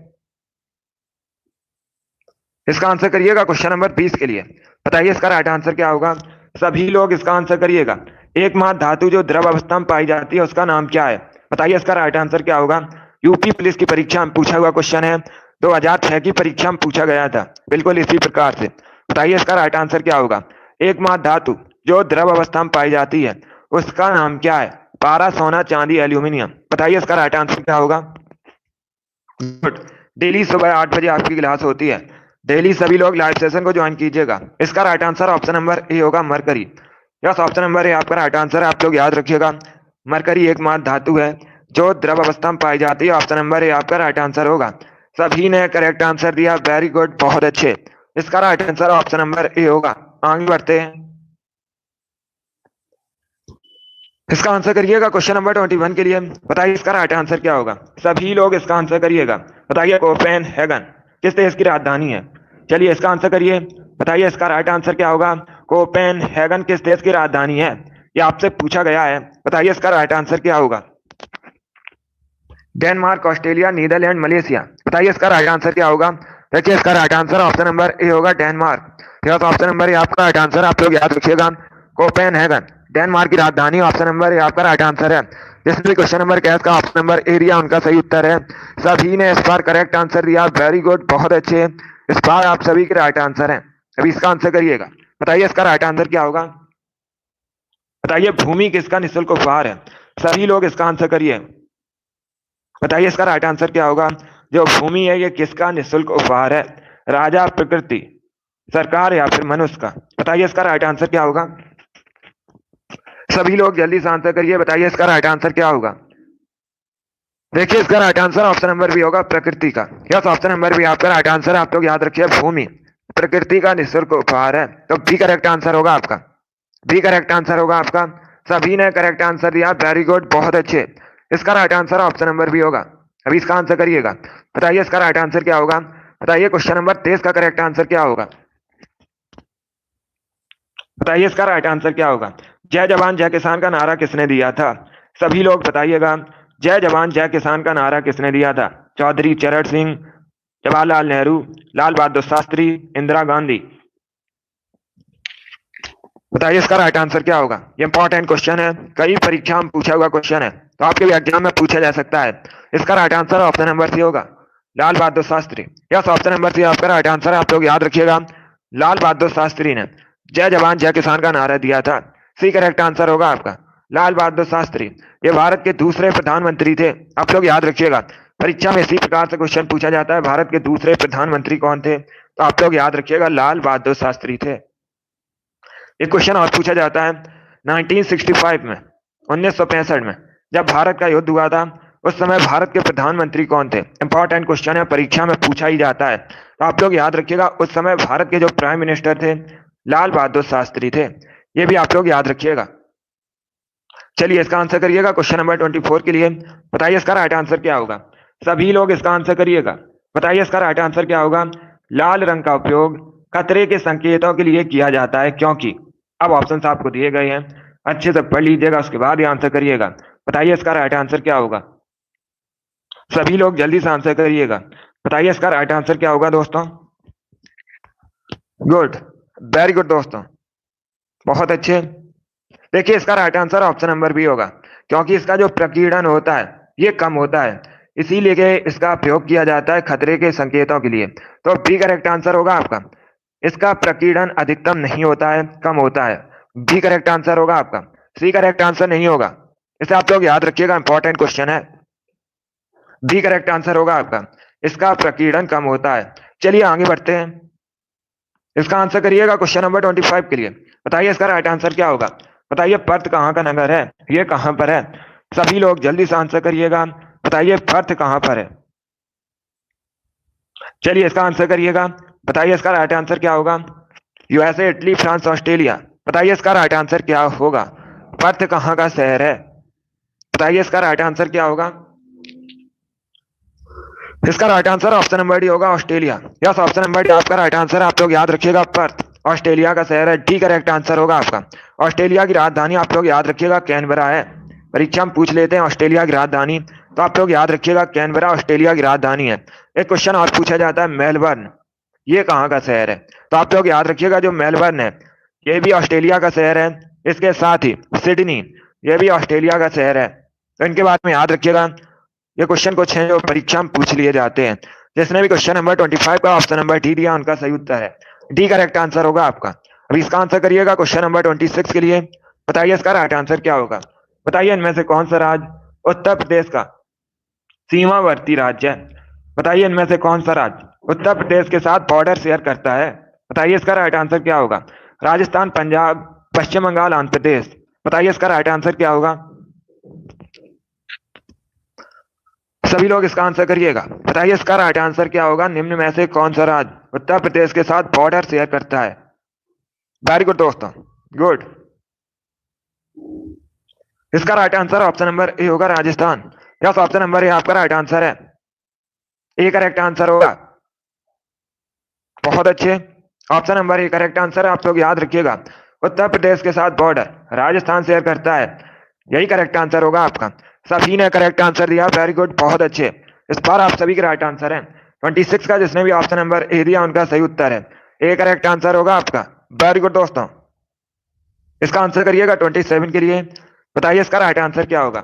इसका आंसर करिएगा क्वेश्चन नंबर 20 के लिए। बताइए इसका राइट आंसर क्या होगा। सभी लोग इसका आंसर करिएगा। एकमात्र धातु जो द्रव अवस्था में पाई जाती है उसका नाम क्या है। बताइए इसका राइट आंसर क्या होगा। यूपी पुलिस की परीक्षा में पूछा हुआ क्वेश्चन है। 2006 की परीक्षा में पूछा गया था, बिल्कुल इसी प्रकार से। बताइए इसका राइट आंसर क्या होगा। एकमात्र धातु जो द्रव अवस्था में पाई जाती है उसका नाम क्या है। पारा, सोना, चांदी, एल्यूमिनियम। बताइए इसका राइट आंसर क्या होगा। गुड। डेली सुबह 8 बजे आपकी क्लास होती है। डेली सभी लोग लाइव सेशन को ज्वाइन कीजिएगा। इसका right answer option number A होगा, Mercury. Yes, option number A आपका राइट आंसर है। आप लोग याद रखिएगा। मरकरी एकमात्र धातु है जो द्रव अवस्था में पाई जाती है। ऑप्शन नंबर ए आपका राइट आंसर होगा। सभी ने करेक्ट आंसर दिया, वेरी गुड, बहुत अच्छे। इसका right answer option number A होगा। आगे बढ़ते हैं। इसका आंसर करिएगा क्वेश्चन नंबर 21 के लिए। बताइए इसका राइट आंसर क्या होगा। सभी लोग इसका आंसर करिएगा। बताइए कोपेनहेगन किस देश की राजधानी है। चलिए इसका आंसर करिए। बताइए इसका राइट आंसर क्या होगा। कोपेनहेगन किस देश की राजधानी है, ये आपसे पूछा गया है। बताइए इसका राइट आंसर क्या होगा। Denmark, Australia, Netherland, Malaysia. बताइए इसका राइट आंसर क्या होगा। देखिए इसका right answer option number A होगा, Denmark. Yes, option number A आपका राइट आंसर। आप लोग याद रखिएगा। कोपेनहेगन डेनमार्क की राजधानी। ऑप्शन नंबर ए आपका राइट आंसर है। जिसने भी क्वेश्चन नंबर कैश का ऑप्शन नंबर ए दिया उनका सही उत्तर है। सभी ने इस बार करेक्ट आंसर दिया, वेरी गुड, बहुत अच्छे। इस बार आप सभी के राइट आंसर है। अभी इसका आंसर करिएगा। बताइए इसका राइट आंसर क्या होगा। बताइए भूमि किसका निःशुल्क उपहार है। सभी लोग इसका आंसर करिए। बताइए इसका राइट आंसर क्या होगा। जो भूमि है ये किसका निःशुल्क उपहार है। राजा, प्रकृति, सरकार या फिर मनुष्य का। बताइए इसका राइट आंसर क्या होगा। सभी लोग जल्दी से आंसर करिए। बताइए इसका राइट आंसर क्या होगा। देखिए इसका right answer option number B होगा, प्रकृति का। यस, ऑप्शन नंबर बी आपका राइट आंसर है। आप लोग याद रखिए भूमि प्रकृति का निःशुल्क उपहार है, तो बी करेक्ट आंसर होगा आपका। बी करेक्ट आंसर होगा आपका। सभी ने करेक्ट आंसर दिया, वेरी गुड, बहुत अच्छे। इसका right answer option number B होगा। अभी इसका आंसर करिएगा। बताइए इसका राइट आंसर क्या होगा। बताइए क्वेश्चन नंबर 23 का करेक्ट आंसर क्या होगा। बताइए इसका राइट आंसर क्या होगा। जय जवान जय किसान का नारा किसने दिया था। सभी लोग बताइएगा। जय जवान जय किसान का नारा किसने दिया था। चौधरी चरण सिंह, जवाहरलाल नेहरू, लाल बहादुर शास्त्री, इंदिरा गांधी। बताइए इसका राइट आंसर क्या होगा। ये इंपॉर्टेंट क्वेश्चन है, कई परीक्षा में पूछा हुआ क्वेश्चन है, तो आपके भी एग्जाम में पूछा जा सकता है। इसका right answer option number C होगा, Lal Bahadur Shastri. Yes, option number C आपका राइट आंसर है। आप लोग याद रखिएगा। लाल बहादुर शास्त्री ने जय जवान जय किसान का नारा दिया था। सी करेक्ट आंसर होगा आपका, लाल बहादुर शास्त्री। ये भारत के दूसरे प्रधानमंत्री थे। आप लोग याद रखिएगा, परीक्षा में इसी प्रकार से क्वेश्चन पूछा जाता है, भारत के दूसरे प्रधानमंत्री कौन थे, तो आप लोग याद रखिएगा लाल बहादुर शास्त्री थे। एक क्वेश्चन और पूछा जाता है 1965 में, 1965 में जब भारत का युद्ध हुआ था उस समय भारत के प्रधानमंत्री कौन थे। इंपॉर्टेंट क्वेश्चन है, परीक्षा में पूछा ही जाता है, तो आप लोग याद रखिएगा उस समय भारत के जो प्राइम मिनिस्टर थे लाल बहादुर शास्त्री थे। ये भी आप लोग याद रखिएगा। चलिए इसका आंसर करिएगा क्वेश्चन नंबर 24 के लिए। बताइए इसका राइट आंसर क्या होगा। सभी लोग इसका आंसर करिएगा। बताइए इसका राइट आंसर क्या होगा। लाल रंग का उपयोग खतरे के संकेतों के लिए किया जाता है क्योंकि। अब ऑप्शंस आपको दिए गए हैं, अच्छे से पढ़ लीजिएगा, उसके बाद ही आंसर करिएगा। बताइए इसका राइट आंसर क्या होगा। सभी लोग जल्दी से आंसर करिएगा। बताइए इसका राइट आंसर क्या होगा दोस्तों। गुड, वेरी गुड दोस्तों, बहुत अच्छे। देखिए इसका right answer option number B होगा, क्योंकि इसका जो प्रकीर्णन होता है ये कम होता है, इसीलिए इसका प्रयोग किया जाता है खतरे के संकेतों के लिए, तो बी करेक्ट आंसर होगा आपका। इसका प्रकीर्णन अधिकतम नहीं होता है, कम होता है। बी करेक्ट आंसर होगा आपका। सी करेक्ट आंसर नहीं होगा, इसे आप लोग याद रखिएगा, इंपॉर्टेंट क्वेश्चन है। बी करेक्ट आंसर होगा आपका, इसका प्रकीर्णन कम होता है। चलिए आगे बढ़ते हैं। इसका आंसर करिएगा क्वेश्चन नंबर 25 के लिए। बताइए इसका राइट आंसर क्या होगा। बताइए पर्थ कहाँ का नगर है, ये कहाँ पर है। सभी लोग जल्दी से आंसर करिएगा। बताइए पर्थ कहाँ पर है। चलिए इसका आंसर करिएगा। बताइए इसका राइट आंसर क्या होगा। USA, Italy, France, Australia. बताइए इसका राइट आंसर क्या होगा। पर्थ कहाँ का शहर है। बताइए इसका राइट आंसर क्या होगा। इसका right answer option number D होगा Australia. Yes, option number D आपका राइट आंसर है। आप लोग याद रखिएगा, पर्थ ऑस्ट्रेलिया का शहर है। डी करेक्ट आंसर होगा आपका। ऑस्ट्रेलिया की राजधानी आप लोग याद रखिएगा कैनबरा है। परीक्षा में पूछ लेते हैं ऑस्ट्रेलिया की राजधानी, तो आप लोग याद रखिएगा कैनबरा ऑस्ट्रेलिया की राजधानी है। एक क्वेश्चन और पूछा जाता है, मेलबर्न ये कहाँ का शहर है? तो आप लोग याद रखिएगा जो मेलबर्न है ये भी ऑस्ट्रेलिया का शहर है। इसके साथ ही सिडनी ये भी ऑस्ट्रेलिया का शहर है। तो इनके बारे में याद रखिएगा। ये क्वेश्चन कुछ हैं जो परीक्षा में पूछ लिए जाते हैं। जिसने भी क्वेश्चन नंबर 25 का ऑप्शन नंबर डी दिया उनका सही उत्तर है डी करेक्ट आंसर होगा आपका। अभी इसका आंसर करिएगा क्वेश्चन नंबर 26 के लिए। बताइए इसका राइट आंसर क्या होगा? बताइए इनमें से कौन सा राज्य उत्तर प्रदेश का सीमावर्ती राज्य है? बताइए इनमें से कौन सा राज्य उत्तर प्रदेश के साथ बॉर्डर शेयर करता है? बताइए इसका राइट आंसर क्या होगा? राजस्थान, पंजाब, पश्चिम बंगाल, आंध्र प्रदेश। बताइए इसका राइट आंसर क्या होगा? सभी लोग इसका आंसर करिएगा। बताइए इसका राइट आंसर क्या होगा? निम्न में से कौन सा राज्य उत्तर प्रदेश के साथ बॉर्डर शेयर करता है? वेरी गुड दोस्तों, गुड। इसका right answer option number A होगा Rajasthan. Yes, option number A आपका राइट आंसर है। ए करेक्ट आंसर होगा। बहुत अच्छे, ऑप्शन नंबर ए करेक्ट आंसर है। आप लोग याद रखिएगा उत्तर प्रदेश के साथ बॉर्डर राजस्थान शेयर करता है, यही करेक्ट आंसर होगा आपका। सभी ने करेक्ट आंसर दिया, वेरी गुड, बहुत अच्छे। इस बार आप सभी के राइट आंसर है। 26 का जिसने भी ऑप्शन नंबर ए दिया उनका सही उत्तर है। ए करेक्ट आंसर होगा आपका। वेरी गुड दोस्तों, इसका आंसर करिएगा 27 के लिए। बताइए इसका राइट आंसर क्या होगा?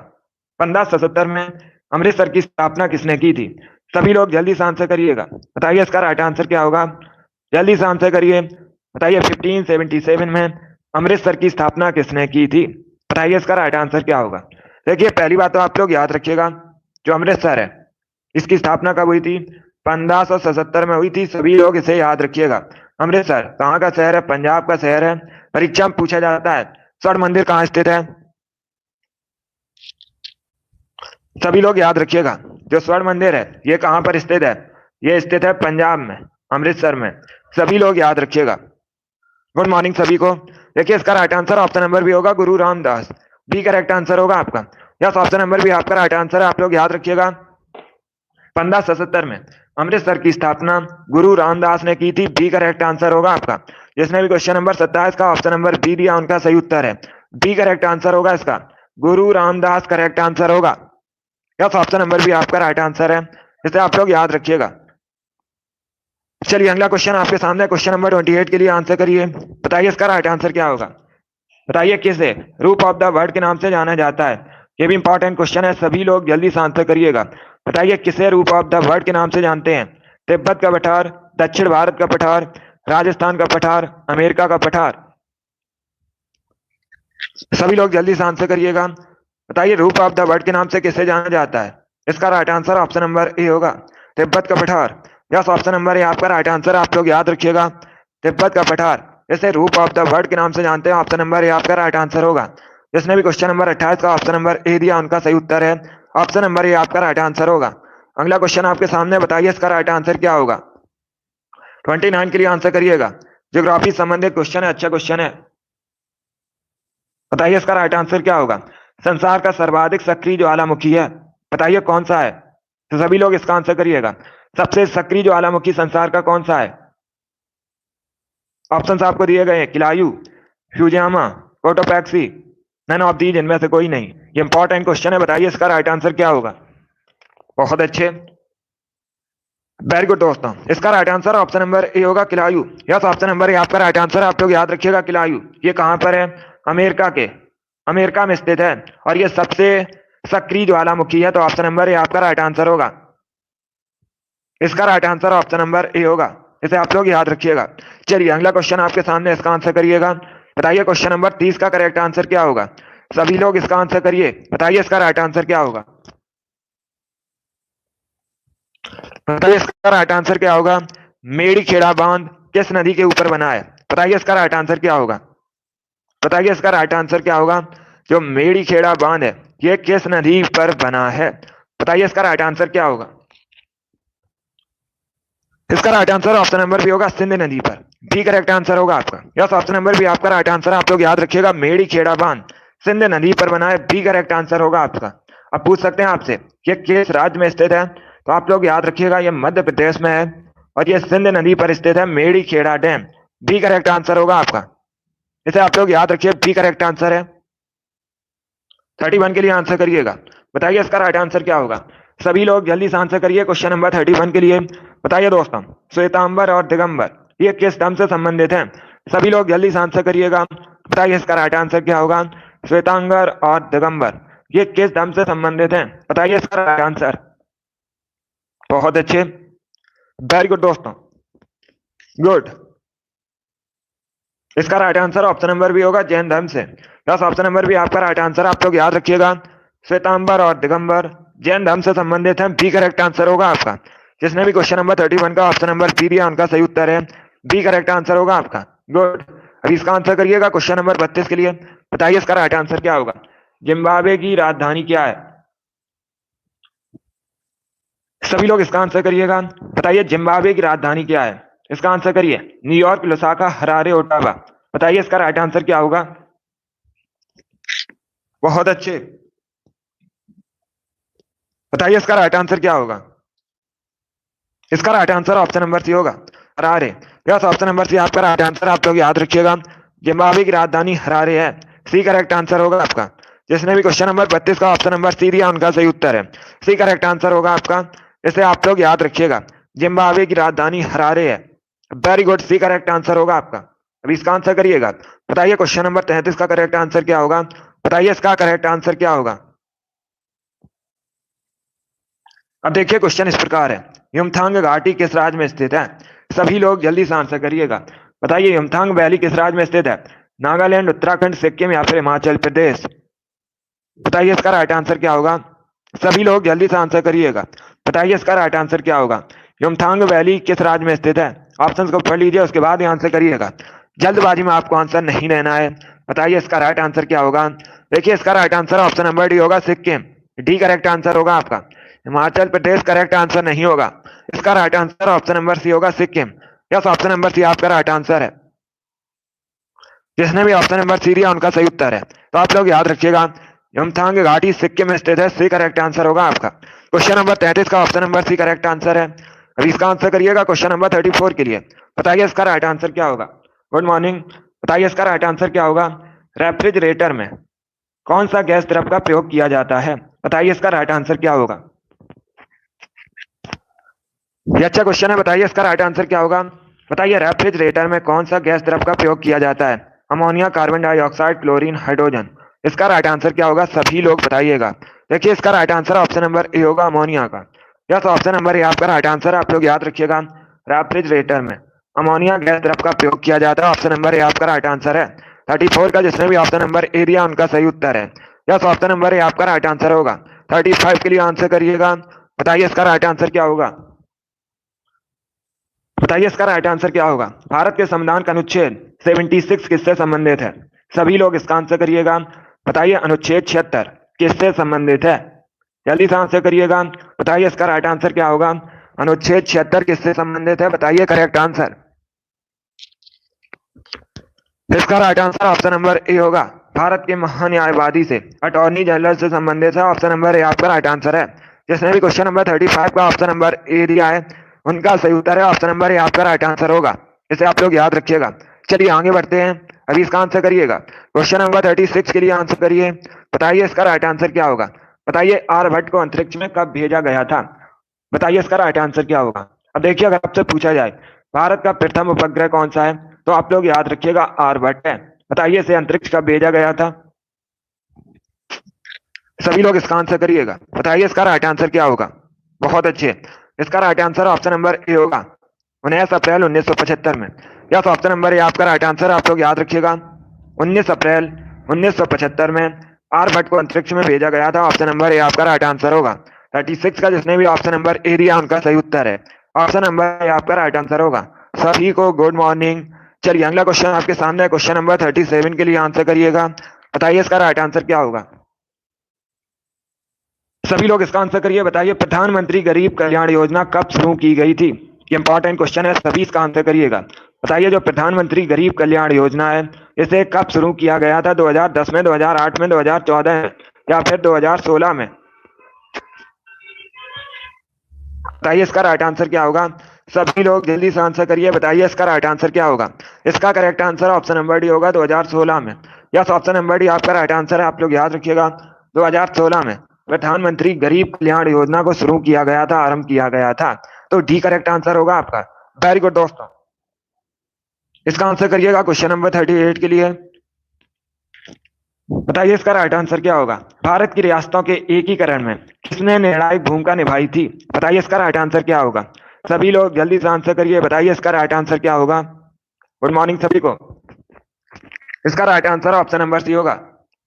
1577 में अमृतसर की स्थापना किसने की थी? सभी लोग जल्दी से आंसर करिएगा। बताइए इसका राइट आंसर क्या होगा? जल्दी से आंसर करिए। बताइए 1577 में अमृतसर की स्थापना किसने की थी? बताइए इसका राइट आंसर क्या होगा? देखिए पहली बात तो आप लोग याद रखिएगा, जो अमृतसर है इसकी स्थापना कब हुई थी? 1577 में हुई थी। सभी लोग इसे याद रखिएगा। अमृतसर कहाँ का शहर है? पंजाब का शहर है। परीक्षा में पूछा जाता है स्वर्ण मंदिर कहाँ स्थित है? सभी लोग याद रखिएगा, जो स्वर्ण मंदिर है ये कहाँ पर स्थित है? ये स्थित है पंजाब में, अमृतसर में। सभी लोग याद रखिएगा। गुड मॉर्निंग सभी को। देखिए इसका right answer option number B होगा गुरु रामदास। बी करेक्ट आंसर होगा आपका। यस, ऑप्शन नंबर भी आपका राइट आंसर है। आप लोग याद रखिएगा 1577 में अमृतसर की स्थापना गुरु रामदास ने की थी। बी करेक्ट आंसर होगा आपका। जिसने भी क्वेश्चन नंबर 27 का ऑप्शन नंबर बी दिया उनका सही उत्तर है। बी करेक्ट आंसर होगा इसका। गुरु रामदास करेक्ट आंसर होगा। यस, ऑप्शन नंबर भी आपका राइट आंसर है। इसे आप लोग याद रखिएगा। चलिए अगला क्वेश्चन आपके सामने, क्वेश्चन नंबर 28 के लिए आंसर करिए। बताइए इसका राइट आंसर क्या होगा? बताइए किसे रूप ऑफ द वर्ल्ड के नाम से जाना जाता है? ये भी इंपॉर्टेंट क्वेश्चन है, सभी लोग जल्दी से आंसर करिएगा। बताइए किसे रूप ऑफ द वर्ल्ड के नाम से जानते हैं? तिब्बत का पठार, दक्षिण भारत का पठार, राजस्थान का पठार, अमेरिका का पठार। सभी लोग जल्दी से आंसर करिएगा। बताइए रूप ऑफ द वर्ल्ड के नाम से किसे जाना जाता है? इसका right answer option number A होगा, तिब्बत का पठार। यस, ऑप्शन नंबर ए आपका राइट आंसर। आप लोग याद रखिएगा तिब्बत का पठार, इसे रूप ऑफ द वर्ल्ड के नाम से जानते हैं। ऑप्शन नंबर ए आपका राइट आंसर होगा। जिसने भी क्वेश्चन नंबर 28 का ऑप्शन नंबर ए दिया उनका सही उत्तर है। ऑप्शन नंबर ए आपका राइट आंसर होगा। अगला क्वेश्चन आपके सामने, बताइए इसका राइट आंसर क्या होगा? 29 के लिए आंसर करिएगा। ज्योग्राफी संबंधित क्वेश्चन है, अच्छा क्वेश्चन है। बताइए इसका राइट आंसर क्या होगा? संसार का सर्वाधिक सक्रिय ज्वालामुखी है, बताइए कौन सा है? तो सभी लोग इसका आंसर करिएगा। सबसे सक्रिय ज्वालामुखी संसार का कौन सा है? ऑप्शंस आपको दिए गए हैं, Kilauea, Fujiyama, Cotopaxi, none of these, इनमें से कोई नहीं। ये इंपॉर्टेंट क्वेश्चन है, बताइए इसका राइट आंसर क्या होगा? बहुत अच्छे, वेरी गुड दोस्तों। इसका right answer option number A होगा, Kilauea. Yes, option number A आपका राइट आंसर है। आप लोग याद रखिएगा किलायू ये कहां पर है? अमेरिका में स्थित है और ये सबसे सक्रिय ज्वालामुखी है। तो ऑप्शन नंबर ए आपका राइट आंसर होगा। इसका right answer option number A होगा, इसे आप लोग याद रखिएगा। चलिए अगला क्वेश्चन आपके सामने, इसका आंसर करिएगा। बताइए क्वेश्चन नंबर 30 का करेक्ट आंसर क्या होगा? सभी लोग इसका आंसर करिए। बताइए इसका राइट आंसर क्या होगा? बताइए इसका राइट आंसर क्या होगा? मेड़ी खेड़ा बांध किस नदी के ऊपर बना है? बताइए इसका राइट आंसर क्या होगा? बताइए इसका राइट आंसर क्या होगा? जो मेड़ी खेड़ा बांध है ये किस नदी पर बना है? बताइए इसका राइट आंसर क्या होगा? इसका right answer option number B होगा, सिंध नदी पर। बी करेक्ट आंसर होगा आपका। यस, ऑप्शन नंबर बी आपका राइट आंसर। आप लोग याद रखिएगा मेड़ी खेड़ा बांध सिंध नदी पर बना है। बी करेक्ट आंसर होगा आपका। अब पूछ सकते हैं आपसे ये किस राज्य में स्थित है? तो आप लोग याद रखिएगा ये मध्य प्रदेश में है और ये सिंध नदी पर स्थित है, Medi Kheda dam. B correct answer होगा आपका। इसे आप लोग याद रखिए, बी करेक्ट आंसर है। 31 के लिए आंसर करिएगा। बताइए इसका राइट आंसर क्या होगा। सभी लोग जल्दी से आंसर करिए क्वेश्चन नंबर 31 के लिए। बताइए दोस्तों, श्वेतांबर और दिगंबर ये किस धर्म से संबंधित हैं। सभी लोग जल्दी से आंसर करिएगा। बताइए इसका राइट आंसर क्या होगा। श्वेतांबर और दिगंबर ये किस धर्म से संबंधित हैं। बताइए इसका राइट आंसर। बहुत अच्छे, वेरी गुड दोस्तों, गुड। इसका right answer option number B होगा, जैन धर्म से। बस ऑप्शन नंबर भी आपका राइट आंसर। आप लोग याद रखिएगा, श्वेतांबर और दिगंबर जैन धर्म से संबंधित है। बी करेक्ट आंसर होगा आपका। जिसने भी क्वेश्चन नंबर 31 का ऑप्शन नंबर बी दिया उनका सही उत्तर है, बी करेक्ट आंसर होगा आपका। गुड। अभी इसका आंसर करिएगा क्वेश्चन नंबर 32 के लिए। बताइए इसका राइट आंसर क्या होगा। जिम्बाब्वे की राजधानी क्या है। सभी लोग इसका आंसर करिएगा। बताइए जिम्बाब्वे की राजधानी क्या है। इसका आंसर करिए। New York, Lusaka, Harare, Ottawa. बताइए इसका राइट आंसर क्या होगा। बहुत अच्छे, बताइए इसका राइट आंसर क्या होगा। इसका right answer option number C होगा, Harare. Yes, option number C आपका राइट आंसर। आप लोग याद रखिएगा, जिम्बाब्वे की राजधानी हरारे है। सी करेक्ट आंसर होगा आपका। जिसने भी क्वेश्चन नंबर 32 का ऑप्शन नंबर सी दिया उनका सही उत्तर है, सी करेक्ट आंसर होगा आपका। इसे आप लोग याद रखिएगा, जिम्बाब्वे की राजधानी हरारे है। Very good, C correct answer होगा आपका। अभी इसका आंसर करिएगा। बताइए क्वेश्चन नंबर 33 का करेक्ट आंसर क्या होगा। बताइए इसका करेक्ट आंसर क्या होगा। अब देखिए क्वेश्चन इस प्रकार है, युमथांग घाटी किस राज्य में स्थित है। सभी लोग जल्दी से आंसर करिएगा। बताइए युमथांग वैली किस राज्य में स्थित है। नागालैंड, उत्तराखंड, सिक्किम या फिर हिमाचल प्रदेश। बताइए इसका राइट आंसर क्या होगा। सभी लोग जल्दी से आंसर करिएगा। बताइए इसका राइट आंसर क्या होगा। युमथांग वैली किस राज्य में स्थित है। ऑप्शन को पढ़ लीजिए, उसके बाद ही आंसर करिएगा। जल्दबाजी में आपको आंसर नहीं देना है। बताइए इसका राइट आंसर क्या होगा। देखिए इसका right answer option number D होगा, सिक्किम। डी करेक्ट आंसर होगा आपका। हिमाचल प्रदेश करेक्ट आंसर नहीं होगा। इसका right answer option number C होगा, Sikkim. Yes, option number C आपका राइट आंसर है। जिसने भी ऑप्शन नंबर सी दिया उनका सही उत्तर है। तो आप लोग याद रखिएगा, युमथांग घाटी सिक्किम में स्थित है। सी करेक्ट आंसर होगा आपका। क्वेश्चन नंबर 33 का option number C correct answer है। अभी इसका आंसर करिएगा क्वेश्चन नंबर 34 के लिए। बताइए इसका राइट आंसर क्या होगा। Good morning. बताइए इसका राइट आंसर क्या होगा। रेफ्रिजरेटर में कौन सा गैस द्रव का प्रयोग किया जाता है। बताइए इसका राइट आंसर क्या होगा। ये अच्छा क्वेश्चन है, बताइए इसका राइट आंसर क्या होगा। बताइए रेफ्रिजरेटर में कौन सा गैस द्रव का प्रयोग किया जाता है। Ammonia, carbon dioxide, chlorine, hydrogen. इसका राइट आंसर क्या होगा, सभी लोग बताइएगा। देखिए इसका right answer option number A होगा, अमोनिया का। यस, ऑप्शन नंबर ए आपका राइट आंसर। आप लोग याद रखिएगा, रेफ्रिजरेटर में अमोनिया गैस द्रव का प्रयोग किया जाता है। ऑप्शन नंबर ए आपका राइट आंसर है। 34 का जिसने भी ऑप्शन नंबर ए दिया उनका सही उत्तर है। यस, ऑप्शन नंबर ए आपका राइट आंसर होगा। 35 के लिए आंसर करिएगा। बताइए इसका राइट आंसर क्या होगा। बताइए इसका राइट आंसर क्या होगा। भारत के संविधान का अनुच्छेद 76 किससे संबंधित है। सभी लोग इसका आंसर करिएगा। बताइए अनुच्छेद 76 किससे संबंधित है। जल्दी से आंसर करिएगा। बताइए इसका राइट आंसर क्या होगा। अनुच्छेद 76 किससे संबंधित है। बताइए करेक्ट आंसर। इसका right answer option number A होगा, भारत के महान्यायवादी से, अटॉर्नी जनरल से संबंधित है। ऑप्शन नंबर ए आपका राइट आंसर है। जिसने भी क्वेश्चन नंबर 35 का ऑप्शन नंबर ए दिया है उनका सही उत्तर है। ऑप्शन नंबर ए आपका राइट आंसर होगा। इसे आप लोग याद रखिएगा। चलिए आगे बढ़ते हैं। अभी इसका आंसर करिएगा। क्वेश्चन नंबर 36 के लिए आंसर करिए। बताइए इसका राइट आंसर क्या होगा। बताइए आर्यभट्ट को अंतरिक्ष में कब भेजा गया था। बताइए इसका राइट आंसर क्या होगा। अब देखिए अगर आपसे पूछा जाए भारत का प्रथम उपग्रह कौन सा है तो आप लोग याद रखिएगा आर्यभट्ट है। बताइए इसे अंतरिक्ष कब भेजा गया था। सभी लोग इसका आंसर करिएगा। बताइए इसका राइट आंसर क्या होगा। बहुत अच्छे, इसका right answer option number A होगा, 19 अप्रैल 1975 में। यस, ऑप्शन नंबर ए आपका राइट आंसर। आप लोग याद रखिएगा 19 अप्रैल 1975 में आर्यभट्ट को अंतरिक्ष में भेजा गया था। ऑप्शन नंबर ए आपका राइट आंसर होगा। 36 का जिसने भी ऑप्शन नंबर ए दिया उनका सही उत्तर है। ऑप्शन नंबर ए आपका राइट आंसर होगा। सभी को गुड मॉर्निंग। चलिए अगला क्वेश्चन आपके सामने है। क्वेश्चन नंबर 37 के लिए आंसर करिएगा। बताइए इसका राइट आंसर क्या होगा। सभी लोग इसका आंसर करिए। बताइए प्रधानमंत्री गरीब कल्याण योजना कब शुरू की गई थी। ये इंपॉर्टेंट क्वेश्चन है, सभी इसका आंसर करिएगा। बताइए जो प्रधानमंत्री गरीब कल्याण योजना है इसे कब शुरू किया गया था। 2010 में, 2008 में, 2014 में या फिर 2016 में। बताइए इसका राइट आंसर क्या होगा। सभी लोग जल्दी से आंसर करिए, बताइए इसका राइट आंसर क्या होगा। इसका correct answer option number D होगा 2016 में। यस, ऑप्शन नंबर डी आपका राइट आंसर है। आप लोग याद रखिएगा 2016 में प्रधानमंत्री गरीब कल्याण योजना को शुरू किया गया था, आरंभ किया गया था। तो डी करेक्ट आंसर होगा आपका। वेरी गुड दोस्तों, इसका आंसर करिएगा क्वेश्चन नंबर 38 के लिए। बताइए इसका राइट आंसर क्या होगा। भारत की रियासतों के एकीकरण में किसने निर्णायक भूमिका निभाई थी। बताइए इसका राइट आंसर क्या होगा। सभी लोग जल्दी से आंसर करिए, बताइए इसका राइट आंसर क्या होगा। गुड मॉर्निंग सभी को। इसका right answer option number C होगा,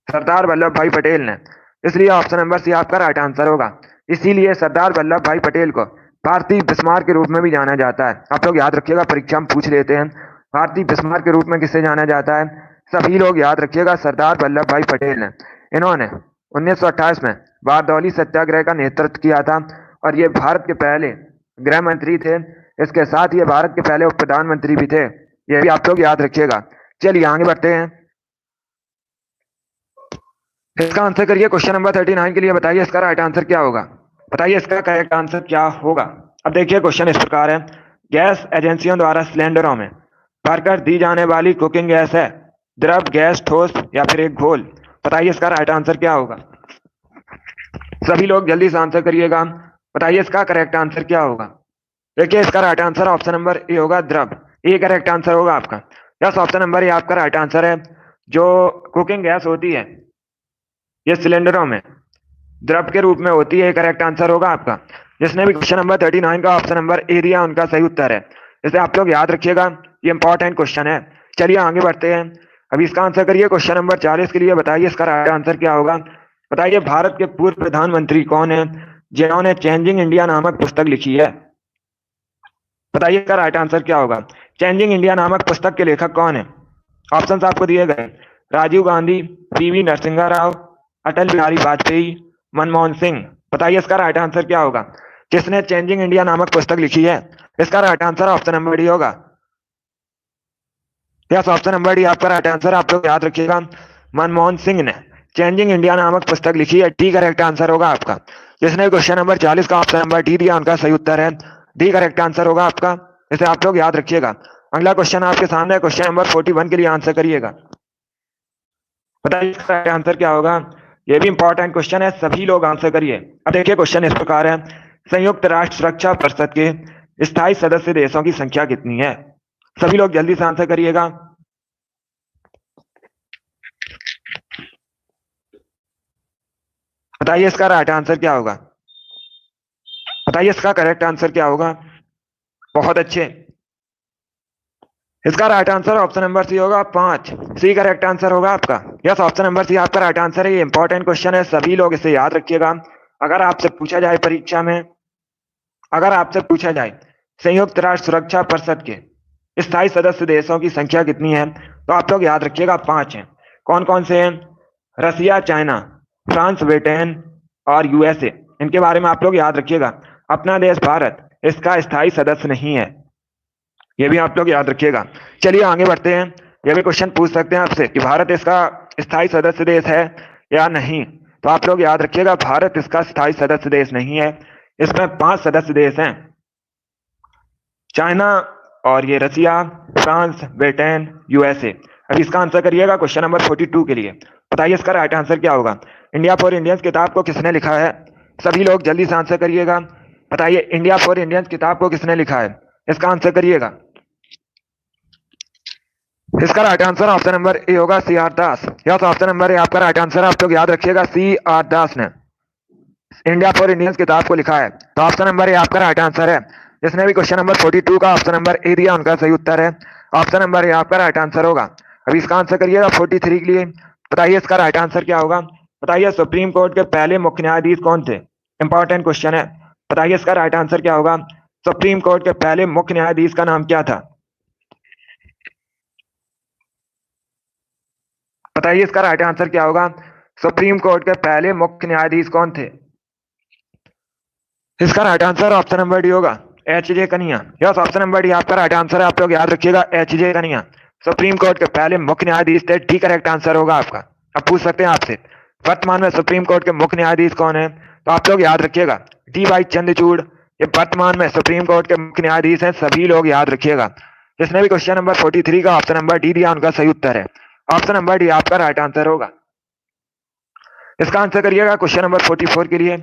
सरदार वल्लभ भाई पटेल ने। इसलिए ऑप्शन नंबर सी आपका राइट आंसर होगा। इसीलिए सरदार वल्लभ भाई पटेल को भारतीय बिस्मार्क के रूप में भी जाना जाता है। आप लोग याद रखिएगा, परीक्षा में पूछ लेते हैं भारतीय बिस्मार्क के रूप में किसे जाना जाता है। सभी लोग याद रखिएगा, सरदार वल्लभ भाई पटेल ने। इन्होंने 1928 में बारदौली सत्याग्रह का नेतृत्व किया था और ये भारत के पहले गृह मंत्री थे। इसके साथ ये भारत के पहले उप प्रधानमंत्री भी थे, ये भी आप लोग याद रखिएगा। चलिए आगे बढ़ते हैं। इसका आंसर करिए क्वेश्चन नंबर 39 के लिए। बताइए इसका राइट आंसर क्या होगा। बताइए इसका करेक्ट आंसर क्या होगा। अब देखिए क्वेश्चन इस प्रकार है, गैस एजेंसियों द्वारा सिलेंडरों में भरकर दी जाने वाली कुकिंग गैस है द्रव, गैस, ठोस या फिर एक घोल। बताइए इसका राइट आंसर क्या होगा। सभी लोग जल्दी से आंसर करिएगा, बताइए इसका करेक्ट आंसर क्या होगा। देखिए इसका right answer option number A होगा, द्रव। ए करेक्ट आंसर होगा आपका। यस, ऑप्शन नंबर ए आपका राइट आंसर है। जो कुकिंग गैस होती है ये सिलेंडरों में द्रव के रूप में होती है, करेक्ट आंसर होगा आपका। जिसने भी क्वेश्चन नंबर 39 का ऑप्शन नंबर ए दिया उनका सही उत्तर है। इसे आप लोग याद रखिएगा, ये इंपॉर्टेंट क्वेश्चन है। चलिए आगे बढ़ते हैं। अभी इसका आंसर करिए क्वेश्चन नंबर 40 के लिए। बताइए इसका राइट आंसर क्या होगा। बताइए भारत के पूर्व प्रधानमंत्री कौन है जिन्होंने चेंजिंग इंडिया नामक पुस्तक लिखी है। बताइए इसका राइट आंसर क्या होगा। चेंजिंग इंडिया नामक पुस्तक के लेखक कौन है। ऑप्शन आपको दिए गए, राजीव गांधी, पीवी नरसिम्हा राव, अटल बिहारी वाजपेयी, मनमोहन सिंह। बताइए इसका राइट आंसर क्या होगा। किसने चेंजिंग इंडिया नामक पुस्तक लिखी है। इसका right answer option number D होगा। यस, ऑप्शन नंबर डी आपका राइट आंसर। आप लोग याद रखिएगा, मनमोहन सिंह ने चेंजिंग इंडिया नामक पुस्तक लिखी है। डी करेक्ट आंसर होगा आपका। जिसने क्वेश्चन नंबर 40 का ऑप्शन नंबर डी दिया उनका सही उत्तर है। डी करेक्ट आंसर होगा आपका। इसे आप लोग याद रखिएगा। अगला क्वेश्चन आपके सामने, क्वेश्चन नंबर 41 के लिए आंसर करिएगा। बताइए इसका राइट आंसर क्या होगा। ये भी इंपॉर्टेंट क्वेश्चन है, सभी लोग आंसर करिए। अब देखिए क्वेश्चन इस प्रकार है, संयुक्त राष्ट्र सुरक्षा परिषद के स्थायी सदस्य देशों की संख्या कितनी है। सभी लोग जल्दी से आंसर करिएगा। बताइए इसका राइट आंसर क्या होगा। बताइए इसका करेक्ट आंसर क्या होगा। बहुत अच्छे, इसका right answer option number C होगा, 5। सी करेक्ट आंसर होगा आपका। यस, ऑप्शन नंबर सी आपका राइट आंसर है। ये इंपॉर्टेंट क्वेश्चन है, सभी लोग इसे याद रखिएगा। अगर आपसे पूछा जाए परीक्षा में, अगर आपसे पूछा जाए संयुक्त राष्ट्र सुरक्षा परिषद के स्थायी सदस्य देशों की संख्या कितनी है, तो आप लोग याद रखिएगा 5 हैं। कौन कौन से हैं। रसिया, चाइना, फ्रांस, ब्रिटेन और यूएसए। इनके बारे में आप लोग याद रखिएगा। अपना देश भारत इसका स्थायी सदस्य नहीं है, ये भी आप लोग याद रखिएगा। चलिए आगे बढ़ते हैं। ये भी क्वेश्चन पूछ सकते हैं आपसे कि भारत इसका स्थायी सदस्य देश है या नहीं। तो आप लोग याद रखिएगा, भारत इसका स्थायी सदस्य देश नहीं है। इसमें 5 सदस्य देश हैं, चाइना और ये रसिया, फ्रांस, ब्रिटेन, यूएसए। अब इसका आंसर करिएगा क्वेश्चन नंबर 42 के लिए। बताइए इसका राइट आंसर क्या होगा। इंडिया फॉर इंडियंस किताब को किसने लिखा है। सभी लोग जल्दी से आंसर करिएगा। बताइए इंडिया फॉर इंडियंस किताब को किसने लिखा है, इसका आंसर करिएगा। इसका right answer option number A होगा, C R Das. Yes, option number A आपका राइट आंसर है। आप लोग याद रखिएगा, सी आर दास ने इंडिया फॉर इंडियंस किताब को लिखा है। तो ऑप्शन नंबर ए आपका राइट आंसर है। जिसने भी क्वेश्चन नंबर 42 का ऑप्शन नंबर ए दिया उनका सही उत्तर है। ऑप्शन नंबर ए आपका राइट आंसर होगा। अभी इसका आंसर करिएगा 43 के लिए। बताइए इसका राइट आंसर क्या होगा। बताइए सुप्रीम कोर्ट के पहले मुख्य न्यायाधीश कौन थे। इंपॉर्टेंट क्वेश्चन है, बताइए इसका राइट आंसर क्या होगा। सुप्रीम कोर्ट के पहले मुख्य न्यायाधीश का नाम क्या था। बताइए इसका राइट आंसर क्या होगा। सुप्रीम कोर्ट के पहले मुख्य न्यायाधीश कौन थे। इसका right answer option number D होगा, H J Kania. Yes, option number D आपका राइट आंसर है। आप लोग याद रखिएगा, H J Kania Supreme Court के पहले मुख्य न्यायाधीश थे। डी करेक्ट आंसर होगा आपका। अब पूछ सकते हैं आपसे वर्तमान में सुप्रीम कोर्ट के मुख्य न्यायाधीश कौन है, तो आप लोग याद रखिएगा, डी वाई चंद्रचूड़, ये वर्तमान में सुप्रीम कोर्ट के मुख्य न्यायाधीश हैं, सभी लोग याद रखिएगा। जिसने भी क्वेश्चन नंबर 43 का ऑप्शन नंबर डी दिया उनका सही उत्तर है। ऑप्शन नंबर डी आपका राइट आंसर होगा। इसका आंसर करिएगा क्वेश्चन नंबर 44 के लिए।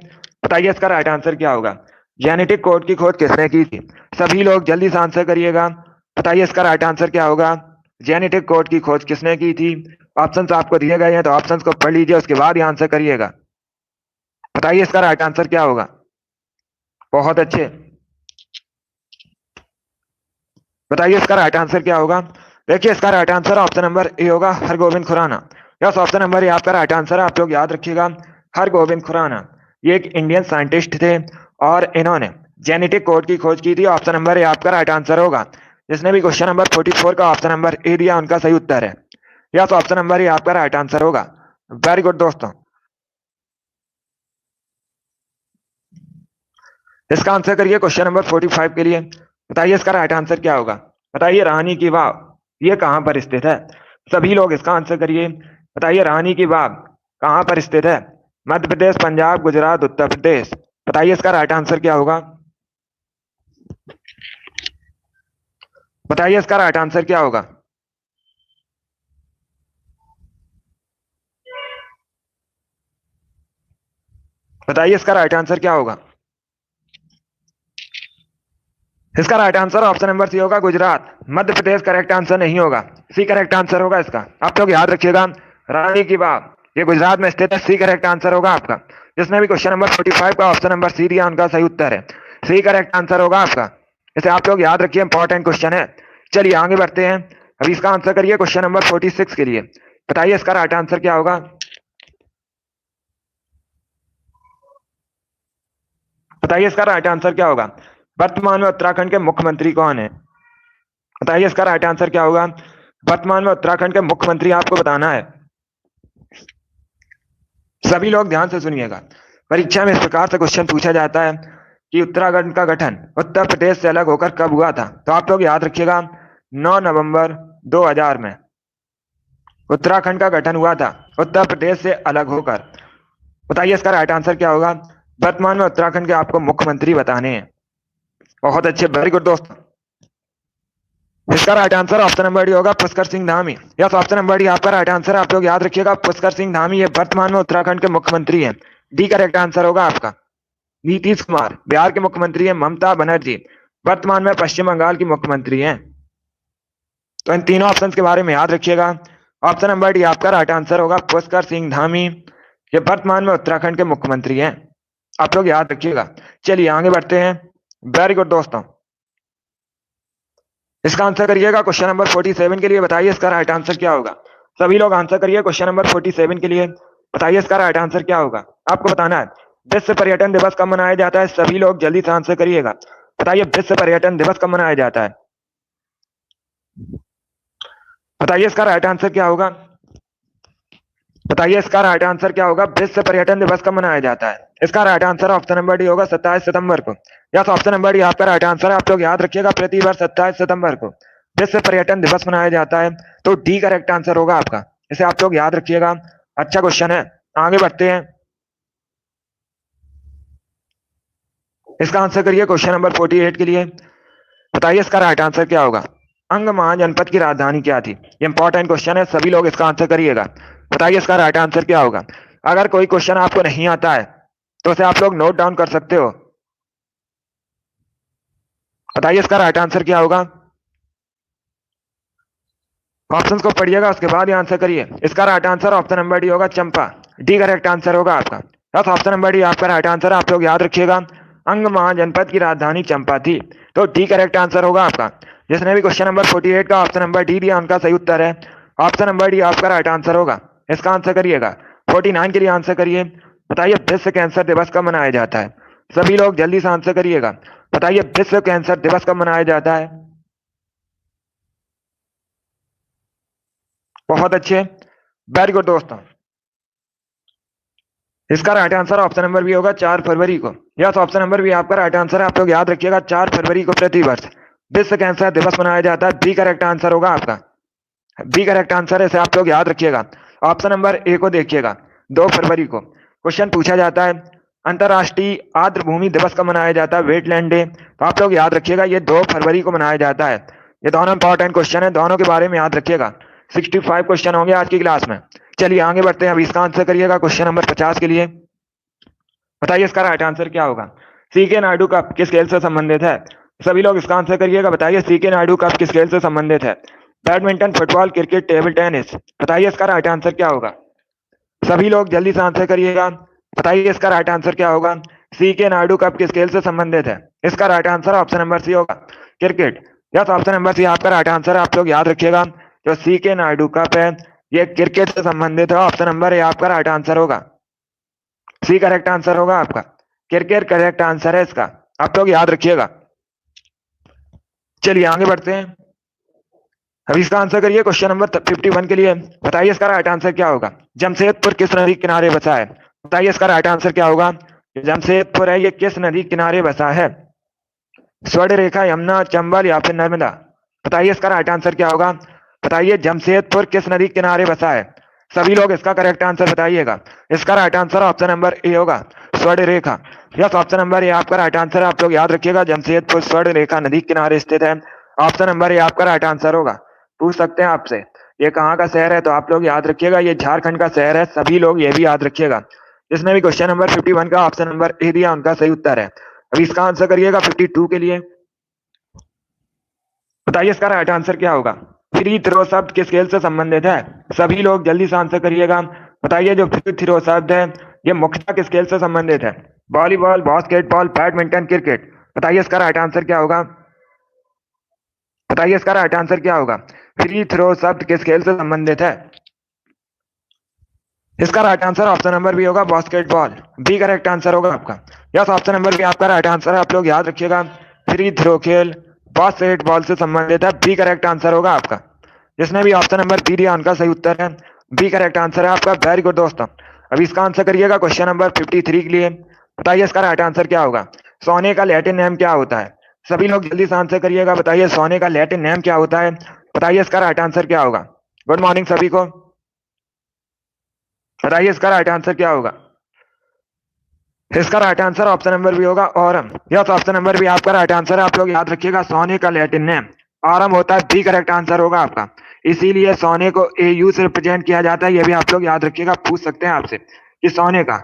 बताइए इसका राइट आंसर क्या होगा। जेनेटिक कोड की खोज किसने की थी। सभी लोग जल्दी से आंसर करिएगा। बताइए इसका राइट आंसर क्या होगा। जेनेटिक कोड की खोज किसने की थी। ऑप्शंस आपको दिए गए हैं तो ऑप्शंस को पढ़ लीजिए, उसके बाद ही आंसर करिएगा। बताइए इसका राइट आंसर क्या होगा। बहुत अच्छे। बताइए इसका राइट आंसर क्या होगा। देखिए इसका right answer option number A होगा, Hargobind Khorana. Yes, option number A आपका राइट आंसर है। आप लोग याद रखिएगा, हरगोविंद खुराना ये एक इंडियन साइंटिस्ट थे और इन्होंने जेनेटिक कोड की खोज की थी। ऑप्शन नंबर ए आपका राइट आंसर होगा। जिसने भी क्वेश्चन नंबर 44 का ऑप्शन नंबर ए दिया उनका सही उत्तर है। यस, ऑप्शन नंबर ए आपका राइट आंसर होगा। वेरी गुड दोस्तों। इसका आंसर करिए क्वेश्चन नंबर 45 के लिए। बताइए इसका राइट आंसर क्या होगा। बताइए रानी की वाव ये कहां पर स्थित है। सभी लोग इसका आंसर करिए। बताइए रानी की वाव कहां पर स्थित है। मध्य प्रदेश, पंजाब, गुजरात, उत्तर प्रदेश। बताइए इसका राइट आंसर क्या होगा। बताइए इसका राइट आंसर क्या होगा। बताइए इसका राइट आंसर क्या होगा। इसका right answer option number C होगा, गुजरात। मध्य प्रदेश करेक्ट आंसर नहीं होगा, सी करेक्ट आंसर होगा इसका। आप लोग याद रखिएगा, रानी की वाव ये गुजरात में स्थित है, सी करेक्ट आंसर होगा आपका। जिसने भी क्वेश्चन नंबर 45 का ऑप्शन नंबर सी दिया उनका सही उत्तर है, सी करेक्ट आंसर होगा आपका। इसे आप लोग याद रखिए, इंपॉर्टेंट क्वेश्चन है। चलिए आगे बढ़ते हैं। अभी इसका आंसर करिए क्वेश्चन नंबर 46 के लिए। बताइए इसका राइट आंसर क्या होगा। बताइए इसका राइट आंसर क्या होगा। वर्तमान में उत्तराखंड के मुख्यमंत्री कौन है। बताइए इसका राइट आंसर क्या होगा। वर्तमान में उत्तराखंड के मुख्यमंत्री आपको बताना है। सभी लोग ध्यान से सुनिएगा। परीक्षा में इस प्रकार से क्वेश्चन पूछा जाता है कि उत्तराखंड का गठन उत्तर प्रदेश से अलग होकर कब हुआ था। तो आप लोग याद रखिएगा, 9 नवंबर 2000 में उत्तराखंड का गठन हुआ था, उत्तर प्रदेश से अलग होकर। बताइए इसका राइट आंसर क्या होगा। वर्तमान में उत्तराखंड के आपको मुख्यमंत्री बताने हैं। बहुत अच्छे, वेरी गुड दोस्तों। इसका right answer option number D होगा, Pushkar Singh Dhami. Yes, option number D आपका राइट आंसर है। आप लोग याद रखिएगा, पुष्कर सिंह धामी ये वर्तमान में उत्तराखंड के मुख्यमंत्री हैं। डी करेक्ट आंसर होगा आपका। नीतीश कुमार बिहार के मुख्यमंत्री हैं। ममता बनर्जी वर्तमान में पश्चिम बंगाल की मुख्यमंत्री हैं। तो इन तीनों ऑप्शन के बारे में याद रखिएगा। ऑप्शन नंबर डी आपका राइट आंसर होगा, पुष्कर सिंह धामी ये वर्तमान में उत्तराखंड के मुख्यमंत्री हैं। आप लोग याद रखिएगा। चलिए आगे बढ़ते हैं। वेरी गुड दोस्तों। इसका आंसर करिएगा क्वेश्चन नंबर 47 के लिए। बताइए इसका राइट आंसर क्या होगा। सभी लोग आंसर करिए क्वेश्चन नंबर 47 के लिए। बताइए इसका राइट आंसर क्या होगा। आपको बताना है विश्व पर्यटन दिवस कब मनाया जाता है। सभी लोग जल्दी से आंसर करिएगा। बताइए विश्व पर्यटन दिवस कब मनाया जाता है। बताइए इसका राइट आंसर क्या होगा। बताइए इसका राइट आंसर क्या होगा। विश्व पर्यटन दिवस कब मनाया जाता है। इसका right answer option number D होगा, 27 सितंबर को। यस, ऑप्शन नंबर डी आपका राइट आंसर है। आप लोग याद रखिएगा, प्रतिवर्ष 27 सितंबर को विश्व पर्यटन दिवस मनाया जाता है। तो डी करेक्ट आंसर होगा आपका। इसे आप लोग याद रखिएगा। अच्छा क्वेश्चन है। आगे बढ़ते हैं। इसका आंसर करिए क्वेश्चन नंबर 48 के लिए। बताइए इसका राइट आंसर क्या होगा। अंग महाजनपद की राजधानी क्या थी। ये इंपॉर्टेंट क्वेश्चन है, सभी लोग इसका आंसर करिएगा। बताइए इसका राइट आंसर क्या होगा। अगर कोई क्वेश्चन आपको नहीं आता है तो उसे आप लोग नोट डाउन कर सकते हो। बताइए इसका राइट आंसर क्या होगा। ऑप्शंस को पढ़िएगा, उसके बाद ही आंसर करिए। इसका right answer option number D होगा, चंपा। डी करेक्ट आंसर होगा आपका। बस ऑप्शन नंबर डी आपका राइट आंसर है। आप लोग याद रखिएगा, अंग महाजनपद की राजधानी चंपा थी। तो डी करेक्ट आंसर होगा आपका। जिसने भी क्वेश्चन नंबर 48 का ऑप्शन नंबर डी दिया उनका सही उत्तर है। ऑप्शन नंबर डी आपका राइट आंसर होगा। इसका आंसर करिएगा। 49 के लिए आंसर करिए। बताइए विश्व कैंसर दिवस कब मनाया जाता है। सभी लोग जल्दी से आंसर करिएगा। बताइए विश्व कैंसर दिवस कब मनाया जाता है। बहुत अच्छे, वेरी गुड दोस्तों। इसका right answer option number B होगा, 4 फरवरी को। यस, ऑप्शन नंबर बी आपका राइट आंसर है। आप लोग याद रखिएगा, 4 फरवरी को प्रतिवर्ष विश्व कैंसर दिवस मनाया जाता है। बी करेक्ट आंसर होगा आपका। बी करेक्ट आंसर है, इसे आप लोग याद रखिएगा। ऑप्शन नंबर ए को देखिएगा, 2 फरवरी को क्वेश्चन पूछा जाता है, अंतर्राष्ट्रीय आर्द्र भूमि दिवस कब मनाया जाता है? Wetland day. तो आप लोग याद रखिएगा ये 2 फरवरी को मनाया जाता है। ये दोनों इंपॉर्टेंट क्वेश्चन है, दोनों के बारे में याद रखिएगा। 65 क्वेश्चन होंगे आज की क्लास में। चलिए आगे बढ़ते हैं। अब इसका आंसर करिएगा क्वेश्चन नंबर 50 के लिए। बताइए इसका राइट आंसर क्या होगा? सी के नायडू कप किस खेल से संबंधित है? सभी लोग इसका आंसर करिएगा। बताइए सी के नायडू कप किस खेल से संबंधित है? Badminton, football, cricket, table tennis. बताइए इसका राइट आंसर क्या होगा? सभी लोग जल्दी से आंसर करिएगा। बताइए इसका राइट आंसर क्या होगा? सी के नायडू कप किस खेल से संबंधित है? इसका right answer option number C होगा, cricket. Yes, option number C आपका राइट आंसर है। आप लोग याद रखिएगा जो सी के नायडू कप है ये क्रिकेट से संबंधित है। ऑप्शन नंबर ए आपका राइट आंसर होगा। सी करेक्ट आंसर होगा आपका। क्रिकेट करेक्ट आंसर है इसका, आप लोग याद रखिएगा। चलिए आगे बढ़ते हैं। अब इसका आंसर करिए क्वेश्चन नंबर 51 के लिए। बताइए इसका राइट आंसर क्या होगा? जमशेदपुर किस नदी किनारे बसा है? बताइए इसका राइट आंसर क्या होगा? जमशेदपुर है ये किस नदी किनारे बसा है? स्वर्ण रेखा, यमुना, चंबल या फिर नर्मदा? बताइए इसका राइट आंसर क्या होगा? बताइए जमशेदपुर किस नदी किनारे बसा है? सभी लोग इसका करेक्ट आंसर बताइएगा। इसका right answer option number A होगा, स्वर्ण रेखा। यस, ऑप्शन नंबर ए आपका राइट आंसर है। आप लोग याद रखिएगा जमशेदपुर स्वर्ण रेखा नदी किनारे स्थित है। ऑप्शन नंबर ए आपका राइट आंसर होगा। पूछ सकते हैं आपसे ये कहाँ का शहर है, तो आप लोग याद रखिएगा ये झारखंड का शहर है। सभी लोग ये भी याद रखिएगा। जिसने भी क्वेश्चन नंबर 51 का ऑप्शन नंबर ए दिया उनका सही उत्तर है। अभी इसका आंसर करिएगा 52 के लिए। बताइए इसका राइट आंसर क्या होगा? फ्री थ्रो शब्द किस खेल से संबंधित है? सभी लोग जल्दी से आंसर करिएगा। बताइए जो फ्री थ्रो शब्द है ये मुख्यतः किस खेल से संबंधित है? Volleyball, basketball, badminton, cricket. बताइए इसका राइट आंसर क्या होगा? बताइए इसका राइट आंसर क्या होगा? फ्री थ्रो शब्द किस खेल से संबंधित है? इसका right answer option number B होगा, बास्केटबॉल। बी करेक्ट आंसर होगा आपका। यस, ऑप्शन नंबर बी आपका राइट आंसर है। आप लोग याद रखिएगा फ्री थ्रो खेल बास्केटबॉल से संबंधित है। बी करेक्ट आंसर होगा आपका। जिसने भी ऑप्शन नंबर बी दिया उनका सही उत्तर है। बी करेक्ट आंसर है आपका। वेरी गुड दोस्तों। अभी इसका आंसर करिएगा क्वेश्चन नंबर 53 के लिए। बताइए इसका राइट आंसर क्या होगा? सोने का लैटिन नेम क्या होता है? सभी लोग जल्दी से आंसर करिएगा। बताइए सोने का लैटिन नेम क्या होता है? बताइए इसका राइट आंसर क्या होगा? गुड मॉर्निंग सभी को। बताइए इसका राइट आंसर क्या होगा? इसका right answer option number B होगा, aurum. Yes, option number B आपका राइट आंसर है। आप लोग याद रखिएगा सोने का लैटिन नेम ऑरम होता है। बी करेक्ट आंसर होगा आपका। इसीलिए सोने को एयू से रिप्रेजेंट किया जाता है। ये भी आप लोग याद रखिएगा। पूछ सकते हैं आपसे कि सोने का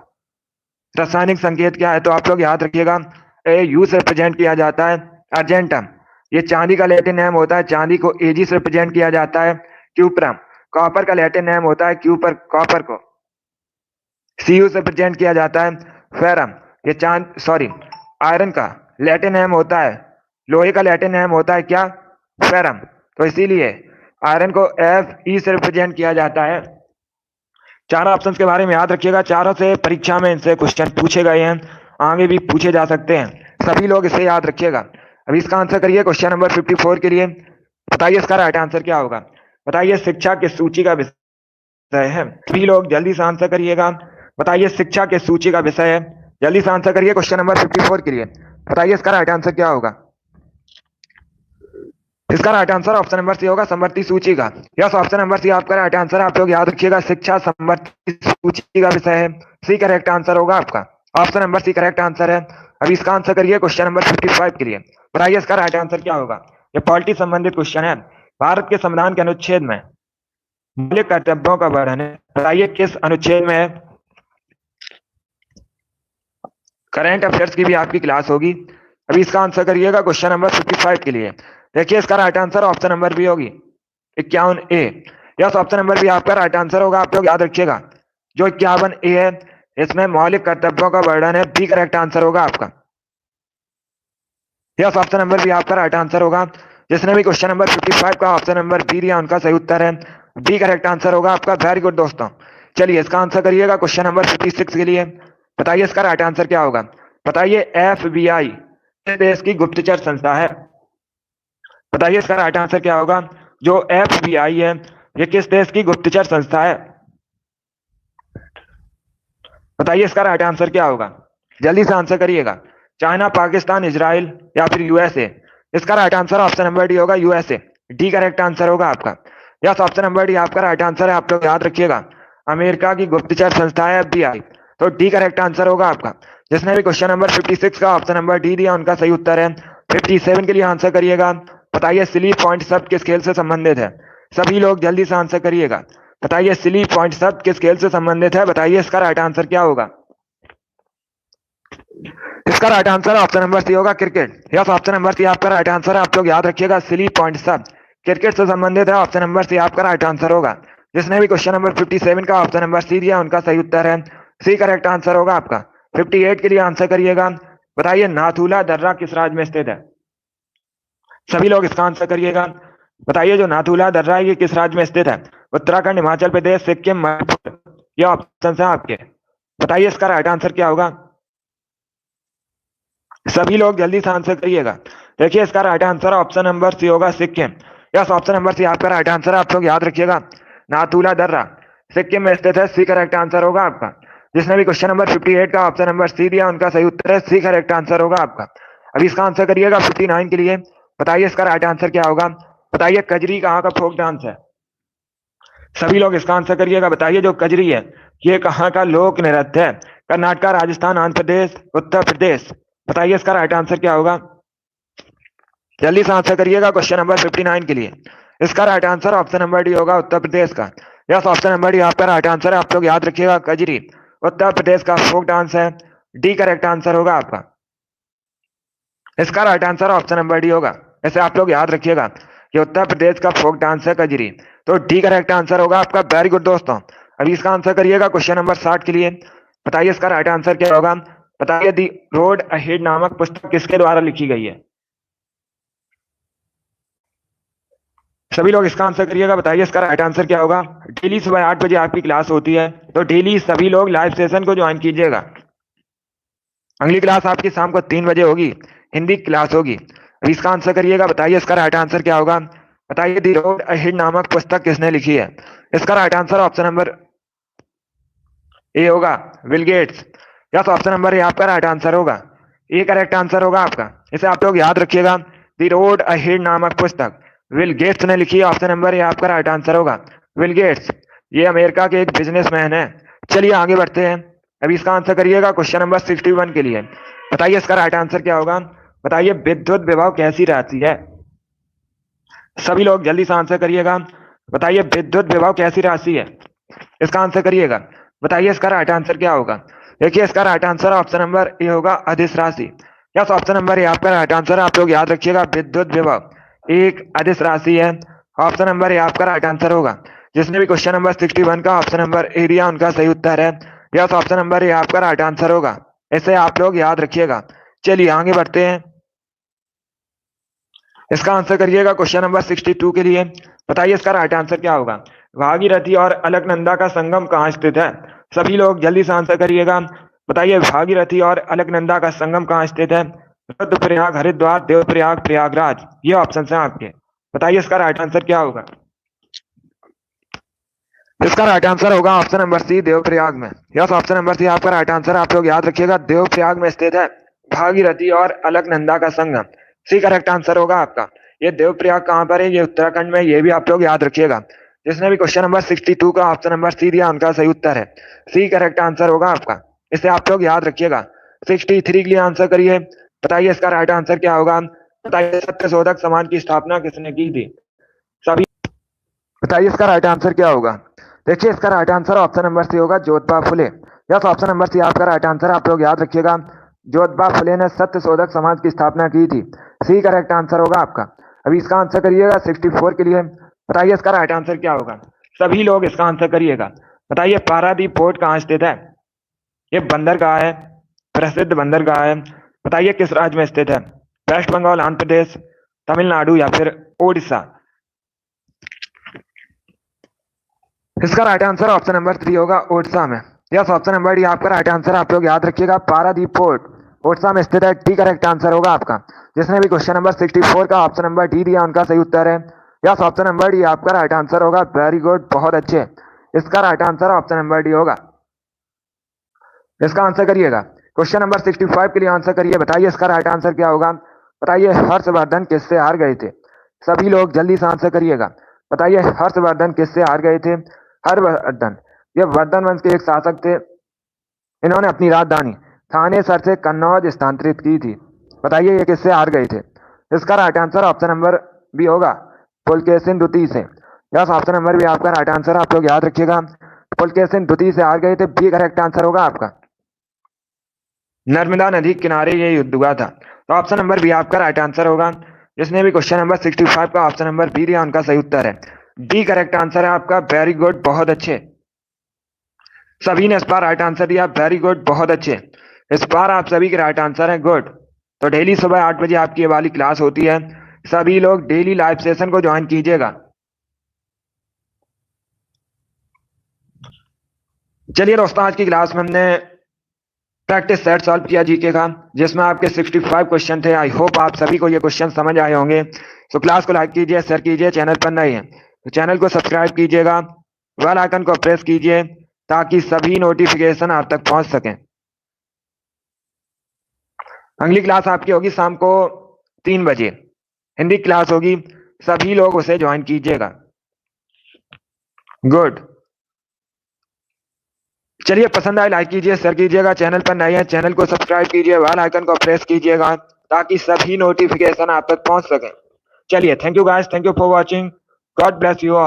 रासायनिक संकेत क्या है, तो आप लोग याद रखिएगा एयू से रिप्रेजेंट किया जाता है। अर्जेंटम ये चांदी का लैटिन नेम होता है। चांदी को एजी से रिप्रेजेंट किया जाता है। क्यूप्रम कॉपर का लैटिन नेम होता है। क्यूपर कॉपर को सीयू से रिप्रेजेंट किया जाता है। फेरम ये आयरन का लैटिन नेम होता है। लोहे का लैटिन नेम होता है क्या? फेरम। तो इसीलिए आयरन को एफ ई से रिप्रेजेंट किया जाता है। चारों ऑप्शंस के बारे में याद रखिएगा। चारों से परीक्षा में इनसे क्वेश्चन पूछे गए हैं, आगे भी पूछे जा सकते हैं। सभी लोग इसे याद रखिएगा। अभी इसका आंसर करिए क्वेश्चन नंबर 54 के लिए। बताइए इसका राइट आंसर क्या होगा? बताइए शिक्षा किस सूची का विषय है? सभी लोग जल्दी से आंसर करिएगा। बताइए शिक्षा किस सूची का विषय है? जल्दी से आंसर करिए क्वेश्चन नंबर 54 के लिए। बताइए इसका राइट आंसर क्या होगा? इसका right answer option number C होगा, समवर्ती सूची का। यस, ऑप्शन नंबर सी आपका राइट आंसर है। आप लोग याद रखिएगा शिक्षा समवर्ती सूची का विषय है। सी करेक्ट आंसर होगा आपका। Option number C correct answer है। अभी इसका आंसर करिए क्वेश्चन नंबर 55 के लिए। बताइए इसका राइट आंसर क्या होगा? ये पॉलिटी संबंधित क्वेश्चन है। भारत के संविधान के अनुच्छेद में मौलिक कर्तव्यों का वर्णन है। बताइए किस अनुच्छेद में है? करंट अफेयर्स की भी आपकी क्लास होगी। अभी इसका आंसर करिएगा क्वेश्चन नंबर 55 के लिए। देखिए इसका right answer option number B होगी, 51A। Yes, option number B आपका राइट आंसर होगा। आप लोग याद रखिएगा जो 51A है इसमें मौलिक कर्तव्यों का वर्णन है। बी करेक्ट आंसर होगा आपका। यस, ऑप्शन नंबर बी आपका राइट आंसर होगा। जिसने भी क्वेश्चन नंबर 55 का ऑप्शन नंबर बी दिया उनका सही उत्तर है। बी करेक्ट आंसर होगा आपका। वेरी गुड दोस्तों। चलिए इसका आंसर करिएगा क्वेश्चन नंबर 56 के लिए। बताइए इसका राइट आंसर क्या होगा? बताइए FBI किस देश की गुप्तचर संस्था है? बताइए इसका राइट आंसर क्या होगा? जो FBI है ये किस देश की गुप्तचर संस्था है? बताइए इसका राइट आंसर क्या होगा? जल्दी से आंसर करिएगा। चाइना, पाकिस्तान, इजराइल या फिर USA? इसका right answer option number D होगा, USA। डी करेक्ट आंसर होगा आपका। यस, ऑप्शन नंबर डी आपका राइट आंसर है। आप लोग याद रखिएगा अमेरिका की गुप्तचर संस्था है FBI। तो डी करेक्ट आंसर होगा आपका। जिसने भी क्वेश्चन नंबर 56 का ऑप्शन नंबर डी दिया उनका सही उत्तर है। 57 के लिए आंसर करिएगा। बताइए स्लीप पॉइंट शब्द किस खेल से संबंधित है? सभी लोग जल्दी से आंसर करिएगा। बताइए स्लीप पॉइंट शब्द किस खेल से संबंधित है? बताइए इसका राइट आंसर क्या होगा? इसका right answer option number C होगा cricket. Yes, option number C आपका राइट आंसर है। आप लोग याद रखिएगा स्लीप पॉइंट शब्द क्रिकेट से संबंधित है। ऑप्शन नंबर सी आपका राइट आंसर होगा। जिसने भी क्वेश्चन नंबर 57 का ऑप्शन नंबर सी दिया उनका सही उत्तर है सी करेक्ट आंसर होगा आपका। 58 के लिए आंसर करिएगा। बताइए नाथुला दर्रा किस राज्य में स्थित है? सभी लोग इसका आंसर करिएगा। बताइए जो नाथुला दर्रा है ये किस राज्य में स्थित है? उत्तराखंड, हिमाचल प्रदेश, सिक्किम, मणिपुर। ये ऑप्शन है आपके। बताइए इसका राइट आंसर क्या होगा? सभी लोग जल्दी से आंसर करिएगा। देखिए इसका right answer option number C होगा Sikkim. Yes, option number C आपका राइट आंसर है। आप लोग याद रखिएगा नाथुला दर्रा सिक्किम में स्थित है। सी करेक्ट आंसर होगा आपका। जिसने भी क्वेश्चन नंबर 58 का ऑप्शन नंबर सी दिया उनका सही उत्तर है सी करेक्ट आंसर होगा आपका। अभी इसका आंसर करिएगा 59 के लिए। बताइए इसका राइट आंसर क्या होगा? बताइए कजरी कहाँ का फोक डांस है? सभी लोग इसका आंसर करिएगा। बताइए जो कजरी है ये कहाँ का लोक नृत्य है? कर्नाटक, राजस्थान, आंध्र प्रदेश, उत्तर प्रदेश। बताइए इसका राइट आंसर क्या होगा? जल्दी से आंसर करिएगा क्वेश्चन नंबर 59 के लिए। इसका right answer option number D होगा उत्तर प्रदेश का। यस, ऑप्शन नंबर डी आपका राइट आंसर है। आप लोग याद रखिएगा कजरी उत्तर प्रदेश का फोक डांस है। डी करेक्ट आंसर होगा आपका। इसका right answer option number D होगा। ऐसे आप लोग याद रखिएगा कि उत्तर प्रदेश का फोक डांस है कजरी। तो डी करेक्ट आंसर होगा आपका। वेरी गुड दोस्तों। अभी इसका आंसर करिएगा क्वेश्चन नंबर 60 के लिए। बताइए इसका राइट आंसर क्या होगा? बताइए दी रोड अहेड नामक पुस्तक किसके द्वारा लिखी गई है? सभी लोग इसका आंसर करिएगा। बताइए इसका राइट आंसर क्या होगा? डेली सुबह 8 बजे आपकी क्लास होती है तो डेली सभी लोग लाइव सेशन को ज्वाइन कीजिएगा। अगली क्लास आपकी शाम को 3 बजे होगी, हिंदी क्लास होगी। इसका आंसर करिएगा। बताइए इसका राइट आंसर क्या होगा? बताइए दी रोड अहेड नामक पुस्तक किसने लिखी है? इसका right answer option number A होगा Bill Gates. Yes, option number A आपका राइट आंसर होगा। ए करेक्ट आंसर होगा आपका। इसे आप लोग याद रखिएगा दी रोड अहेड नामक पुस्तक विल गेट्स ने लिखी है। ऑप्शन नंबर ए आपका राइट आंसर होगा। विल गेट्स ये अमेरिका के एक बिजनेसमैन है। चलिए आगे बढ़ते हैं। अभी इसका आंसर करिएगा क्वेश्चन नंबर 61 के लिए। बताइए इसका राइट आंसर क्या होगा? बताइए विद्युत विभव कैसी राशि है? सभी लोग जल्दी से आंसर करिएगा। बताइए विद्युत विभव कैसी राशि है? इसका आंसर करिएगा। बताइए इसका राइट आंसर क्या होगा? देखिए इसका right answer option number A होगा अदिश राशि। यस, ऑप्शन नंबर ए आपका राइट आंसर है। आप लोग याद रखिएगा विद्युत विभव एक अदिश राशि है। ऑप्शन नंबर ए आपका राइट आंसर होगा। जिसने भी क्वेश्चन नंबर 61 का ऑप्शन नंबर ए दिया उनका सही उत्तर है। यस, ऑप्शन नंबर ए आपका राइट आंसर होगा। इसे आप लोग याद रखिएगा। चलिए आगे बढ़ते हैं। इसका आंसर करिएगा क्वेश्चन नंबर 62 के लिए। बताइए इसका राइट आंसर क्या होगा? भागीरथी और अलकनंदा का संगम कहाँ स्थित है? सभी लोग जल्दी से आंसर करिएगा। बताइए भागीरथी और अलकनंदा का संगम कहाँ स्थित है? रुद्रप्रयाग, हरिद्वार, देवप्रयाग, प्रयागराज। ये ऑप्शन है आपके। बताइए इसका राइट आंसर क्या होगा? इसका राइट आंसर होगा ऑप्शन नंबर सी देवप्रयाग में। यस, ऑप्शन नंबर सी आपका राइट आंसर। आप लोग याद रखिएगा देवप्रयाग में स्थित है भागीरथी और अलकनंदा का संगम। सी करेक्ट आंसर होगा आपका। ये देवप्रयाग कहाँ पर है? ये उत्तराखंड में। ये भी आप लोग याद रखिएगा। जिसने भी क्वेश्चन नंबर 62 का ऑप्शन नंबर सी दिया उनका सही उत्तर है सी करेक्ट आंसर होगा आपका। इसे आप लोग याद रखिएगा। 63 के लिए आंसर करिए। बताइए इसका राइट आंसर क्या होगा? बताइए सत्यशोधक समाज की स्थापना किसने की थी? सभी बताइए इसका राइट आंसर क्या होगा? देखिए इसका right answer option number C होगा Jyotiba Phule. Yes, option number C आपका राइट आंसर। आप लोग याद रखिएगा ज्योतिबा फुले ने सत्यशोधक समाज की स्थापना की थी। सी करेक्ट आंसर होगा आपका। अभी इसका आंसर करिएगा 64 के लिए। बताइए इसका राइट आंसर क्या होगा? सभी लोग इसका आंसर करिएगा। बताइए पारादीप पोर्ट कहाँ स्थित है? ये बंदरगाह है, प्रसिद्ध बंदरगाह है। बताइए किस राज्य में स्थित है? वेस्ट बंगाल, आंध्र प्रदेश, तमिलनाडु या फिर ओडिशा। इसका राइट आंसर ऑप्शन नंबर 3 होगा ओडिशा में। यस, ऑप्शन नंबर डी आपका राइट आंसर। आप लोग याद रखिएगा पारादीप पोर्ट ओडिशा में स्थित है। डी करेक्ट आंसर होगा आपका। जिसने भी क्वेश्चन नंबर 64 का ऑप्शन नंबर डी दिया उनका सही उत्तर है। यस, ऑप्शन नंबर डी आपका राइट आंसर होगा। वेरी गुड, बहुत अच्छे। इसका right answer option number D होगा। इसका आंसर करिएगा। क्वेश्चन नंबर 65 के लिए आंसर करिए। बताइए इसका राइट आंसर क्या होगा? बताइए हर्षवर्धन किससे हार गए थे? सभी लोग जल्दी से आंसर करिएगा। बताइए हर्षवर्धन किससे हार गए थे? हर्षवर्धन ये वर्धन वंश के एक शासक थे। इन्होंने अपनी राजधानी थानेसर से कन्नौज स्थानांतरित की थी। बताइए ये किससे हार गए थे? इसका right answer option number B होगा, पुलकेशिन द्वितीय से। यस, ऑप्शन नंबर बी आपका राइट आंसर, आप लोग याद रखिएगा। पुलकेशिन द्वितीय से हार गए थे, बी करेक्ट आंसर होगा आपका। नर्मदा नदी के किनारे ये युद्ध हुआ था, तो ऑप्शन नंबर बी आपका राइट आंसर होगा। जिसने भी क्वेश्चन नंबर 65 का ऑप्शन नंबर बी दिया उनका सही उत्तर है डी करेक्ट आंसर है आपका। वेरी गुड, बहुत अच्छे, सभी ने इस बार राइट आंसर दिया। वेरी गुड, बहुत अच्छे, इस बार आप सभी के राइट आंसर है। गुड। तो डेली सुबह 8 बजे आपकी ये वाली क्लास होती है, सभी लोग डेली लाइव सेशन को ज्वाइन कीजिएगा। चलिए दोस्तों, आज की क्लास में हमने प्रैक्टिस सेट सॉल्व किया जीके का, जिसमें आपके 65 क्वेश्चन थे। आई होप आप सभी को ये क्वेश्चन समझ आए होंगे। तो क्लास को लाइक कीजिए, शेयर कीजिए, चैनल पर नए हैं तो चैनल को सब्सक्राइब कीजिएगा, बेल आइकन को प्रेस कीजिए ताकि सभी नोटिफिकेशन आप तक पहुंच सकें। अगली क्लास आपकी होगी शाम को 3 बजे, हिंदी क्लास होगी, सभी लोग उसे ज्वाइन कीजिएगा। गुड। चलिए, पसंद आए लाइक कीजिए, शेयर कीजिएगा, चैनल पर नए हैं चैनल को सब्सक्राइब कीजिए, बेल आइकन को प्रेस कीजिएगा ताकि सभी नोटिफिकेशन आप तक पहुंच सके। चलिए, thank you guys, thank you for watching, God bless you all.